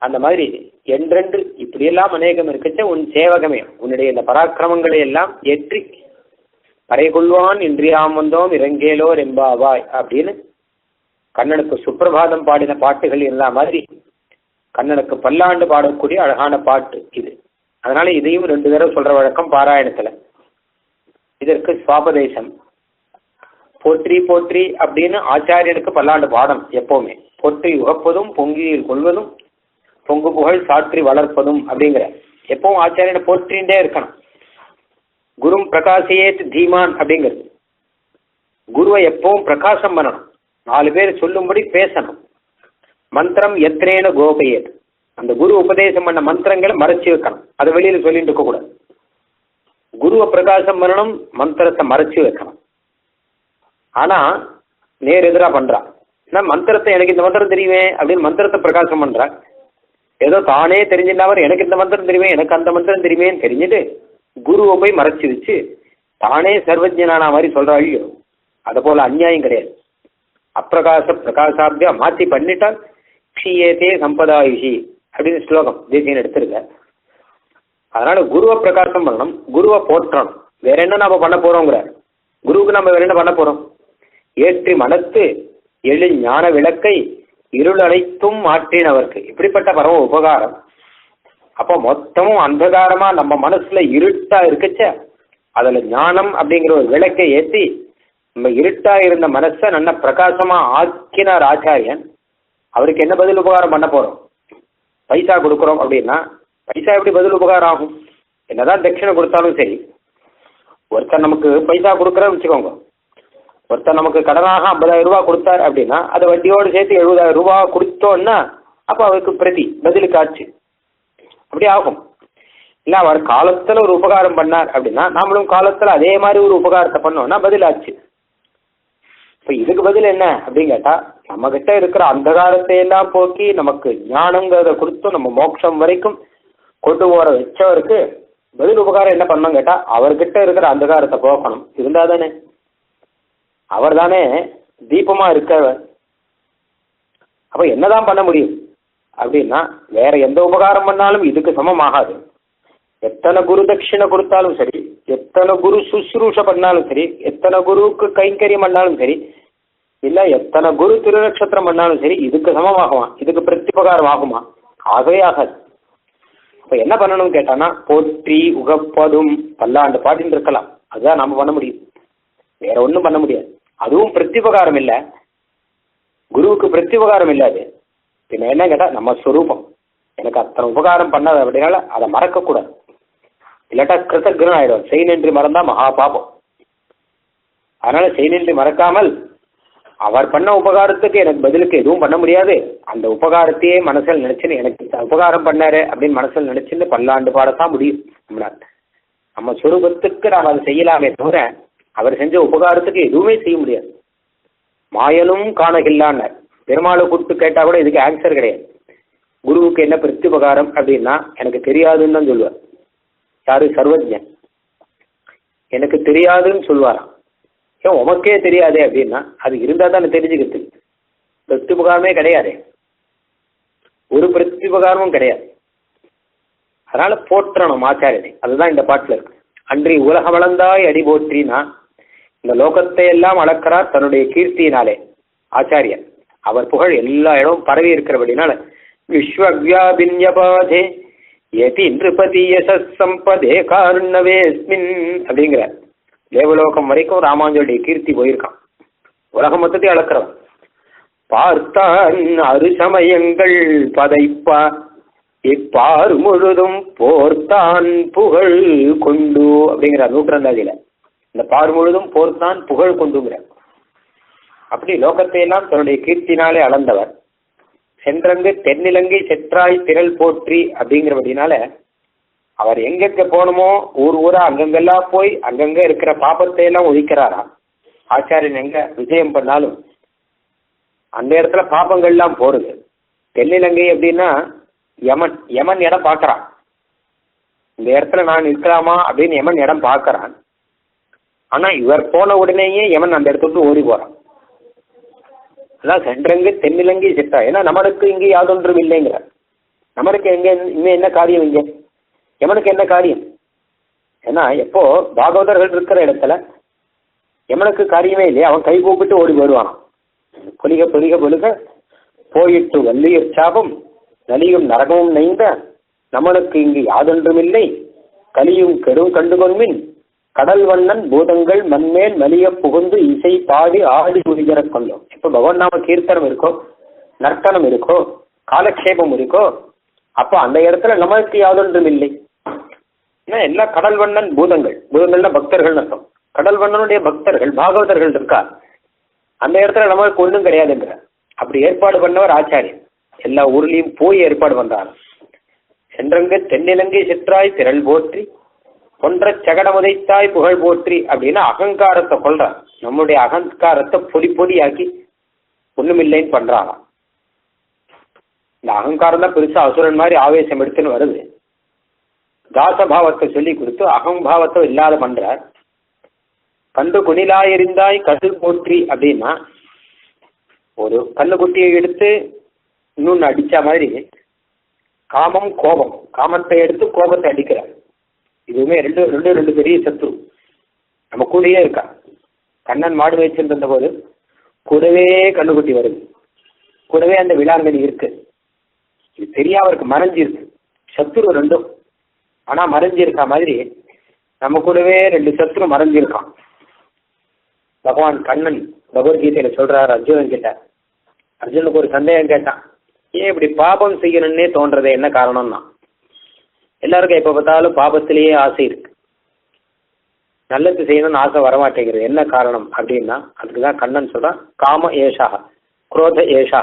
அந்த மாதிரி என்றென்று இப்படியெல்லாம் அநேகம் இருக்கச்ச உன் சேவகமே உன்னுடைய இந்த பராக்கிரமங்களை எல்லாம் ஏற்றி பறை கொள்வான் இன்றியாம் வந்தோம் இறங்கேலோ ரெம்பாவாய் அப்படின்னு கண்ணனுக்கு சுப்பிரபாதம் பாடின பாட்டுகள் எல்லா மாதிரி கண்ணனுக்கு பல்லாண்டு பாடக்கூடிய அழகான பாட்டு இது. அதனால இதையும் 2 தடவை சொல்ற வழக்கம் பாராயணத்துல. இதற்கு சுவாபதேசம். போற்றி போற்றி அப்படின்னு ஆச்சாரியனுக்கு பல்லாண்டு பாடம் எப்பவுமே. போற்றி உகப்பதும் பொங்கியில் கொள்வதும் பொங்கு புகழ் சாற்றி வளர்ப்பதும் அப்படிங்கிற எப்பவும் ஆச்சாரியனை போற்றின்றே இருக்கணும். குரும் பிரகாசியேத் தீமான் அப்படிங்கிறது. குருவை எப்பவும் பிரகாசம் பண்ணணும். 4 பேர் சொல்லும்படி பேசணும். மந்திரம் எத்திரேன கோபையத், அந்த குரு உபதேசம் பண்ண மந்திரங்களை மறைச்சு வைக்கணும். அதை வெளியில சொல்லிட்டு இருக்க கூடாது. குருவை பிரகாசம் பண்ணணும், மந்திரத்தை மறைச்சு வைக்கணும். ஆனா நேர் எதிரா பண்றான். மந்திரத்தை எனக்கு இந்த மந்திரம் தெரியுமே அப்படின்னு மந்திரத்தை பிரகாசம் பண்றான். ஏதோ தானே தெரிஞ்சிருந்தவர் எனக்கு இந்த மந்திரம் தெரியுமே எனக்கு அந்த மந்திரம் தெரியுமேன்னு தெரிஞ்சுட்டு குருவை போய் மறைச்சு வச்சு தானே சர்வஜனான மாதிரி சொல்றாள். அதை போல அநியாயம் கிடையாது. அப்பிரகாச பிரகாசாபியா மாற்றி பண்ணிட்டால் க்ஷீயத்தே சம்பதாயுஷி அப்படின்னு ஸ்லோகம் தேசியன் எடுத்திருக்க. அதனால குருவை பிரகாசம் பண்ணணும், குருவை போற்றணும். வேற என்ன நம்ம பண்ண போறோங்கிறார். குருவுக்கு நம்ம வேற என்ன பண்ண போறோம்? ஏற்றி மனத்து எழில் ஞான விளக்கை இருள் அனைத்தும் மாற்றினவர்க்கு, இப்படிப்பட்ட பரம உபகாரம். அப்போ மொத்தமும் அந்தகாரமா நம்ம மனசுல இருட்டா இருக்குச்ச, அதுல ஞானம் அப்படிங்கிற ஒரு விளக்கை ஏற்றி நம்ம இருட்டா இருந்த மனசை நல்ல பிரகாசமா ஆக்கினார் ஆச்சாரியன். அவருக்கு என்ன பதில் உபகாரம் பண்ண போறோம்? பைசா கொடுக்குறோம் அப்படின்னா பைசா எப்படி பதில் உபகாரம் ஆகும்? என்னதான் தட்சிணை கொடுத்தாலும் சரி, ஒருத்தர் நமக்கு பைசா கொடுக்குறன்னு வச்சுக்கோங்க, ஒருத்தர் நமக்கு கடனாக 50,000 ரூபாய் கொடுத்தார் அப்படின்னா அதை வட்டியோடு சேர்த்து 70,000 ரூபாய் கொடுத்தோன்னா அப்போ அவருக்கு பிரதி பதிலுக்கு ஆச்சு, அப்படி ஆகும். இல்லை அவர் காலத்தில் ஒரு உபகாரம் பண்ணார் அப்படின்னா நாமளும் காலத்தில் அதே மாதிரி ஒரு உபகாரத்தை பண்ணோம்னா பதில் ஆச்சு. இப்போ இதுக்கு பதில் என்ன அப்படின்னு கேட்டால், நம்மகிட்ட இருக்கிற அந்தகாரத்தை எல்லாம் போக்கி நமக்கு ஞானங்கிறத கொடுத்து நம்ம மோட்சம் வரைக்கும் கொண்டு போகிற வச்சவருக்கு பதில் உபகாரம் என்ன பண்ணணும் கேட்டால், அவர்கிட்ட இருக்கிற அந்தகாரத்தை போக்கணும். இருந்தால் தானே, அவர் தானே தீபமாக இருக்கவர். அப்போ என்னதான் பண்ண முடியும் அப்படின்னா, வேற எந்த உபகாரம் பண்ணாலும் இதுக்கு சமமாகாது. எத்தனை குரு தட்சிணை கொடுத்தாலும் சரி, எத்தனை குரு சுசுரூஷ பண்ணாலும் சரி, எத்தனை குருவுக்கு கைங்கரியம் பண்ணாலும் சரி, இல்லை எத்தனை குரு திருநட்சத்திரம் பண்ணாலும் சரி, இதுக்கு சமமாகுமா? இதுக்கு பிரத்யுபகாரம் ஆகுமா? ஆகவே ஆகாது. இப்போ என்ன பண்ணணும்னு கேட்டான்னா, போற்றி உகப்பதும் பல்லாண்டு பாடின்னு இருக்கலாம், அதுதான் நம்ம பண்ண முடியும். வேற ஒன்றும் பண்ண முடியாது. அதுவும் பிரத்யுபகாரம் இல்லை, குருவுக்கு பிரத்யுபகாரம் இல்லாது. பின்ன என்ன கேட்டால், நம்ம ஸ்வரூபம் எனக்கு அத்தனை உபகாரம் பண்ணாத அப்படின்னால அதை மறக்கக்கூடாது. இல்லாட்டா கிருத்தக்னம் ஆயிடும். செய் நன்றி மறந்தா மகா பாபம். அதனால செய் நன்றி மறக்காமல் அவர் பண்ண உபகாரத்துக்கு எனக்கு பதிலுக்கு எதுவும் பண்ண முடியாது, அந்த உபகாரத்தையே மனசில் நினைச்சுன்னு எனக்கு உபகாரம் பண்ணாரு அப்படின்னு மனசில் நினைச்சுன்னு பல்லாண்டு பாடத்தான் முடியும். நம்மளால் நம்ம சுரூபத்துக்கு நாம் அதை செய்யலாமே தவிர அவர் செஞ்ச உபகாரத்துக்கு எதுவுமே செய்ய முடியாது. மாயனும் காணகில்லான்னார். பெருமாளை கூப்பிட்டு கேட்டால் கூட இதுக்கு ஆன்சர் கிடையாது. குருவுக்கு என்ன பிரத்யுபகாரம் அப்படின்னா எனக்கு தெரியாதுன்னு தான் சொல்லுவார். யாரு? சர்வஜன். எனக்கு தெரியாதுன்னு சொல்லுவாராம். ஏன் உமக்கே தெரியாதே அப்படின்னா, அது இருந்தால் தான் தெரிஞ்சுக்கிறதுக்கு. பிரத்யுபகாரமே கிடையாது, ஒரு பிரத்யுபகாரமும் கிடையாது. அதனால போற்றணும் ஆச்சாரியனை. அதுதான் இந்த பாட்டில் இருக்கு. அன்றி உலக வளர்ந்தாய் அடி போற்றினா, இந்த லோகத்தை எல்லாம் அளக்கிறார் தன்னுடைய கீர்த்தியினாலே ஆச்சாரியன். அவர் புகழ் எல்லா இடமும் பரவி இருக்கிறபடினால விஸ்வவியாபின்யபாதே யதி நிருபதி யசஸ் சம்பதே காருண்ணவேஸ்மின் அப்படிங்கிறார். தேவலோகம் வரைக்கும் ராமானுஜருடைய கீர்த்தி போயிருக்கான். உலகம் மொத்தத்தை அளக்கிறவன். பார்த்தான் அரு சமயங்கள் பதைப்பா இப்பாறு முழுதும் போர்த்தான் புகழ் கொண்டு அப்படிங்கிறார் நூற்றந்தாதியில. இந்த பார் முழுதும் போர்த்தான் புகழ் கொண்டுங்கிறார். அப்படி லோகத்தை எல்லாம் தன்னுடைய கீர்த்தினாலே அளந்தவர். சென்றங்கு தென்னிலங்கை செற்றாய் திரள் போற்றி அப்படிங்கிறபடினால அவர் எங்கெங்க போகணுமோ ஊர் ஊரா அங்கங்கெல்லாம் போய் அங்கங்க இருக்கிற பாபத்தை எல்லாம் ஒழிக்கிறாராம். ஆச்சாரியன் எங்க விஜயம் பண்ணாலும் அந்த இடத்துல பாபங்கள்லாம் போறது. தென்னிலங்கை அப்படின்னா யமன். யமன் இடம் பார்க்கறான். இந்த இடத்துல நான் இருக்கலாமா அப்படின்னு யமன் இடம் பார்க்கறான். ஆனா இவர் போன உடனேயே யமன் அந்த இடத்துக்கு ஓடி போறான். அதான் சென்றங்கு தென்னிலங்கை செட்டா. ஏன்னா நம்மளுக்கு இங்கே யாதொன்றும் இல்லைங்கிற. நம்மளுக்கு எங்க இன்னும் என்ன காரியம் இங்கே? யமனுக்கு என்ன காரியம்? ஏன்னா எப்போ பாகவதர்கள் இருக்கிற இடத்துல யமனுக்கு காரியமே இல்லையா? அவன் கை கூப்பிட்டு ஓடி வருவான். பொலிக பொலிக பொலிக போயிட்டு வள்ளியர் சாபம் நலியும் நரகமும் நைந்த நம்மளுக்கு இங்கு யாதொன்றும் இல்லை கலியும் கெடும் கண்டுகொள்மின் கடல் வண்ணன் பூதங்கள் மண்மேல் மலிய புகுந்து இசை பாடி ஆடி உரிஜர கொள்ளும். இப்போ பகவான் நாம கீர்த்தனம் இருக்கோ, நர்த்தனம் இருக்கோ, காலக்ஷேபம் இருக்கோ, அப்போ அந்த இடத்துல நம்மளுக்கு யாதொன்றும் இல்லை. ஏன்னா எல்லா கடல் வண்ணன் பூதங்கள். பூதங்கள்னா பக்தர்கள் அர்த்தம். கடல் வண்ணனுடைய பக்தர்கள் பாகவதர்கள் இருக்கா, அந்த இடத்துல நம்மளுக்கு ஒன்றும் கிடையாதுங்கிற. அப்படி ஏற்பாடு பண்ணவர் ஆச்சாரியன். எல்லா ஊர்லேயும் போய் ஏற்பாடு பண்றாங்க. சென்றங்கு தென்னிலங்கை செற்றாய் திரள் போற்றி ஒன்ற சகடமுதைத்தாய் புகழ் போற்றி அப்படின்னா அகங்காரத்தை கொள்றான். நம்முடைய அகங்காரத்தை பொடி பொடியாக்கி ஒண்ணுமில்லைன்னு பண்றாங்க. இந்த அகங்காரம் தான் பெருசா அசுரன் மாதிரி ஆவேசம் எடுத்துன்னு வருது. தாசபாவத்தை சொல்லி கொடுத்து அகம்பாவத்தை இல்லாத பண்றார். கண்டு குணிலாய் எறிந்தாய் கதில் போற்றி அப்படின்னா ஒரு கண்ணுக்குட்டியை எடுத்து இன்னொன்று அடிச்ச மாதிரி காமம் கோபம், காமத்தை எடுத்து கோபத்தை அடிக்கிறார். இதுவுமே ரெண்டு ரெண்டு ரெண்டு பெரிய சத்ரு நம்ம கூடயே இருக்கா. கண்ணன் மாடு வச்சிருந்த போது கூடவே கண்ணுக்குட்டி வருது, கூடவே அந்த விளாங்கனி இருக்கு. இது தெரியாம இருக்கு, மறைஞ்சிருக்கு. சத்ரு ரெண்டும் ஆனா மறைஞ்சிருக்கா மாதிரி நம்ம கூடவே ரெண்டு சத்ரு மறைஞ்சிருக்கான். பகவான் கண்ணன் பகவத்கீதையில சொல்றாரு அர்ஜுனன் கிட்ட. அர்ஜுனுக்கு ஒரு சந்தேகம் கேட்டான், ஏன் இப்படி பாபம் செய்யணும்னே தோன்றது, என்ன காரணம்னா? எல்லாருக்கும் எப்ப பார்த்தாலும் பாபத்திலேயே ஆசை இருக்கு, நல்லது செய்யணும்னு ஆசை வரமாட்டேங்கிறது, என்ன காரணம் அப்படின்னா அதுக்குதான் கண்ணன் சொல்றான், காம ஏஷா குரோத ஏஷா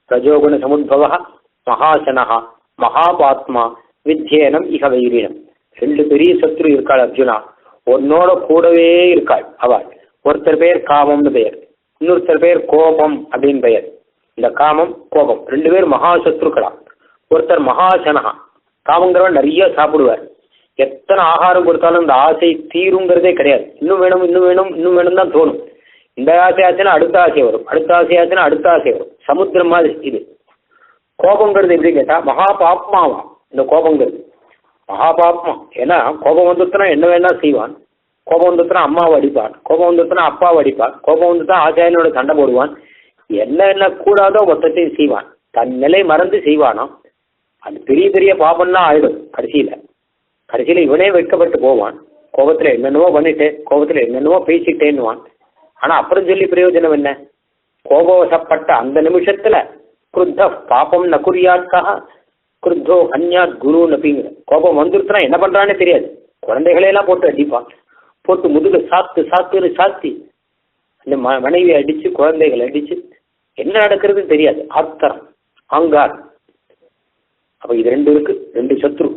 ரஜோகுண சமுத்பவ மகாசனா மகாபாத்மா வித்யேனம் இக வைரீனம். ரெண்டு பெரிய சத்ரு இருக்காள் அர்ஜுனா, உன்னோட கூடவே இருக்காள் அவள். ஒருத்தர் பேர் காமம்னு பெயர், இன்னொருத்தர் பேர் கோபம் அப்படின்னு பெயர். இந்த காமம் கோபம் ரெண்டு பேர் மகா சத்ருக்களா. ஒருத்தர் மகாசனகா, காமங்கிறவன் நிறைய சாப்பிடுவார், எத்தனை ஆகாரம் கொடுத்தாலும் இந்த ஆசை தீருங்கிறதே கிடையாது. இன்னும் வேணும் இன்னும் வேணும் இன்னும் வேணும் தான் தோணும். இந்த ஆசையாச்சுன்னா அடுத்த ஆசை வரும், அடுத்த ஆசையாச்சுன்னா அடுத்த ஆசை வரும், சமுத்திரம் மாதிரி இது. கோபங்கிறது எப்படி கேட்டா மகா பாப்மாவா. இந்த கோபங்கிறது மகா பாப்மா. ஏன்னா கோபம் வந்துட்டுனா என்ன வேணா செய்வான், கோபம் வந்துட்டுனா அம்மாவை அடிப்பான், கோபம் வந்துட்டுனா அப்பாவை அடிப்பான், கோபம் வந்துட்டா ஆச்சாரியனோட சண்டை போடுவான், என்ன என்ன கூடாதோ மொத்தத்தையும் செய்வான், தன் நிலை மறந்து செய்வானோ. அது பெரிய பெரிய பாபம்னா ஆயிடும். கடைசியில இவனே வெட்கப்பட்டு போவான். கோபத்துல என்னென்னவோ பண்ணிட்டு, கோபத்துல என்னென்னவோ பேசிட்டேன்னுவான். ஆனா அப்புறம் சொல்லி பிரயோஜனம் என்ன? கோபவசப்பட்ட அந்த நிமிஷத்துல குருத்த பாப்பம் நகுரியாத்காக குருத்தோ அந்யாத் குருன்னு அப்படிங்கிற. கோபம் வந்துருச்சுன்னா என்ன பண்றான்னு தெரியாது. குழந்தைகளையெல்லாம் போட்டு அடிப்பான், போட்டு முதுக சாத்துன்னு சாத்தி அந்த மனைவியை அடிச்சு குழந்தைகளை அடிச்சு என்ன நடக்கிறதுன்னு தெரியாது. ஆத்தரம், ஆங்கார். அப்ப இது ரெண்டு இருக்கு, ரெண்டு சத்ரு.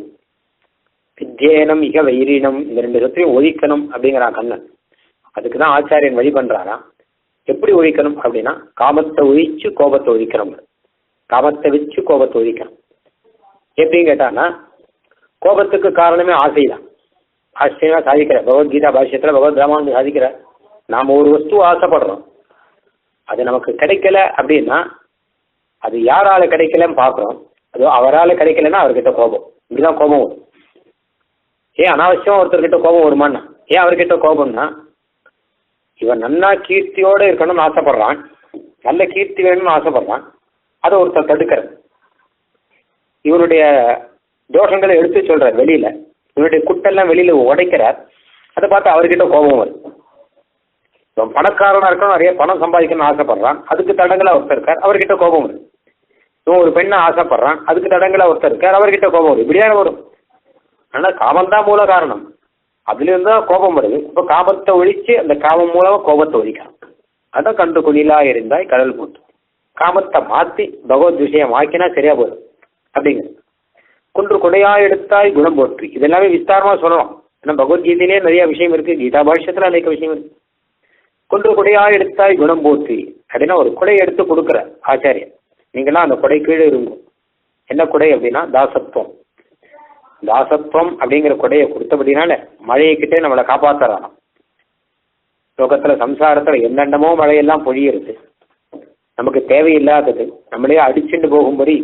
வித்யேனம் இக வைரீனம், இந்த ரெண்டு சத்ருவையும் ஒழிக்கணும் அப்படிங்கிறான் கண்ணன். அதுக்குதான் ஆச்சாரியன் வழி பண்றாரா. எப்படி ஒழிக்கணும் அப்படின்னா காமத்தை ஒழிச்சு கோபத்தை ஒழிக்கணும், காமத்தை வச்சு கோபத்தை ஒழிக்கணும். எப்படின்னு கேட்டான்னா கோபத்துக்கு காரணமே ஆசைதான். ஆச்சரியமா சாதிக்கிற பகவத்கீதா பாஷ்யத்துல பகவத் ராமானு சாதிக்கிற, நாம ஒரு வஸ்து ஆசைப்படுறோம், அது நமக்கு கிடைக்கல அப்படின்னா அது யாரால கிடைக்கலன்னு பாக்குறோம், அது அவரால் கிடைக்கலன்னா அவர்கிட்ட கோபம். இப்படிதான் கோபம் வரும். ஏன் அனாவசியமா ஒருத்தர்கிட்ட கோபம் வருமானா? ஏன் அவர்கிட்ட கோபம்னா இவன் நன்னா கீர்த்தியோட இருக்கணும்னு ஆசைப்படுறான், நல்ல கீர்த்தி வேணும்னு ஆசைப்படுறான், அதை ஒருத்தர் தடுக்கிறார். இவனுடைய தோஷங்களை எடுத்து சொல்றார் வெளியில, இவனுடைய குட்டெல்லாம் வெளியில உடைக்கிறார். அதை பார்த்து அவர்கிட்ட கோபம் வருது. இவன் பணக்காரனா இருக்கணும், நிறைய பணம் சம்பாதிக்கணும்னு ஆசைப்படுறான், அதுக்கு தடங்களா ஒருத்தர் இருக்கார், அவர்கிட்ட கோபம் வருது. இவன் ஒரு பெண்ணை ஆசைப்படுறான், அதுக்கு தடங்களா ஒருத்தர் இருக்கார், அவர்கிட்ட கோபம் வருது. இப்படியான வரும். ஆனா காமம் தான் மூல காரணம், அதுல இருந்தா கோபம் வருது. இப்ப காமத்தை ஒழிச்சு அந்த காமம் மூலமா கோபத்தை ஒழிக்கலாம். அதான் கண்டு குணிலா இருந்தாய் கடல் போட்டு. காமத்தை மாத்தி பகவத் விஷயம் ஆக்கினா சரியா போதும் அப்படிங்கிறது. குன்று கொடையா எடுத்தாய் குணம் போற்றி, இதெல்லாமே விஸ்தாரமா சொல்லலாம். ஏன்னா பகவத்கீதையிலே நிறைய விஷயம் இருக்கு, கீதா பாஷ்யத்துல அநேக விஷயம் இருக்கு. குன்று கொடையா எடுத்தாய் குணம் போற்றி அப்படின்னா ஒரு கொடையை எடுத்து கொடுக்குற ஆச்சாரியன். நீங்களாம் அந்த கொடை கீழே இருக்கும். என்ன கொடை அப்படின்னா தாசத்துவம். தாசத்துவம் அப்படிங்கிற கொடையை கொடுத்தபடினால மழையைக்கிட்டே நம்மளை காப்பாத்துறான். லோகத்துல சம்சாரத்துல என்னென்னமோ மழையெல்லாம் பொழியிருக்கு, நமக்கு தேவையில்லாதது நம்மளே அடிச்சுட்டு போகும்படி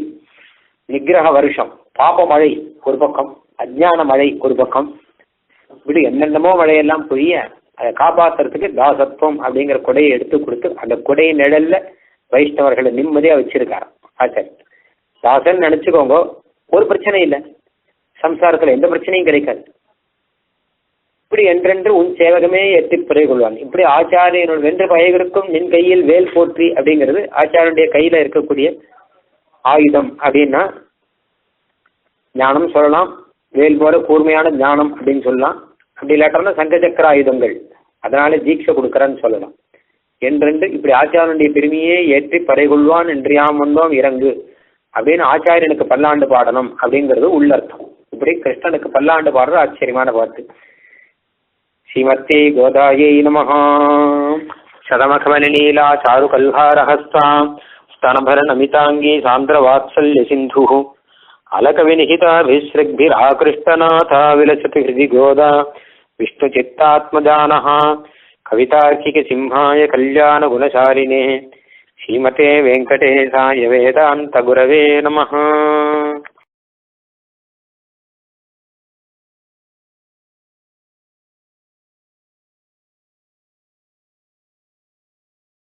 நிகிரக வருஷம், பாப மழை ஒரு பக்கம், அஜ்ஞான மழை ஒரு பக்கம், இப்படி என்னென்னமோ மழையெல்லாம் பொழிய அதை காப்பாத்துறதுக்கு தாசத்துவம் அப்படிங்கிற கொடையை எடுத்து கொடுத்து அந்த கொடையை நிழல்ல வைஷ்ணவர்களை நிம்மதியா வச்சிருக்காரு ஆச்சாரியன். தாசன் நினைச்சுக்கோங்க, ஒரு பிரச்சனை இல்லை, சம்சாரத்துல எந்த பிரச்சனையும் கிடைக்காது. இப்படி என்றென்று உன் சேவகமே எட்டி பிறை கொள்வான். இப்படி ஆச்சாரியனோட வென்று பயர்களுக்கும் நின் கையில் வேல் போற்றி அப்படிங்கிறது ஆச்சாரியனுடைய கையில இருக்கக்கூடிய ஆயுதம். அப்படின்னா ஞானம் சொல்லலாம், வேல் போல கூர்மையான ஞானம் அப்படின்னு சொல்லலாம். அப்படி இல்லாட்டம்னா சங்க சக்கர ஆயுதங்கள், அதனால தீட்சை கொடுக்கறன்னு சொல்லலாம். என்றென்று இப்படி ஆச்சாரியனுடைய பெருமையே ஏற்றி பறை கொள்வான் என்று யாம் வந்தோம் இறங்கு அப்படின்னு ஆச்சாரியனுக்கு பல்லாண்டு பாடணும் அப்படிங்கிறது உள்ளர்த்தம். இப்படி கிருஷ்ணனுக்கு பல்லாண்டு பாடுற ஆச்சரியமான பாட்டு. ஸ்ரீமத்தே கோதாயை நமஹ. சதமகமலீலா சாரு கல்ஹாரஹஸ்தாம் स्तनभर नमितांगी सान्द्र वात्सल्य सिंधु अलकविनिहिताभिसृग्भिराकृष्टनाथा विलसति हृदि गोदा विष्णुचित्तात्मजानः कवितार्किक सिंहाय कल्याण गुणशालिने ஸ்ரீமதே வெங்கடேசாய வேதாந்த குரவே நமஹ.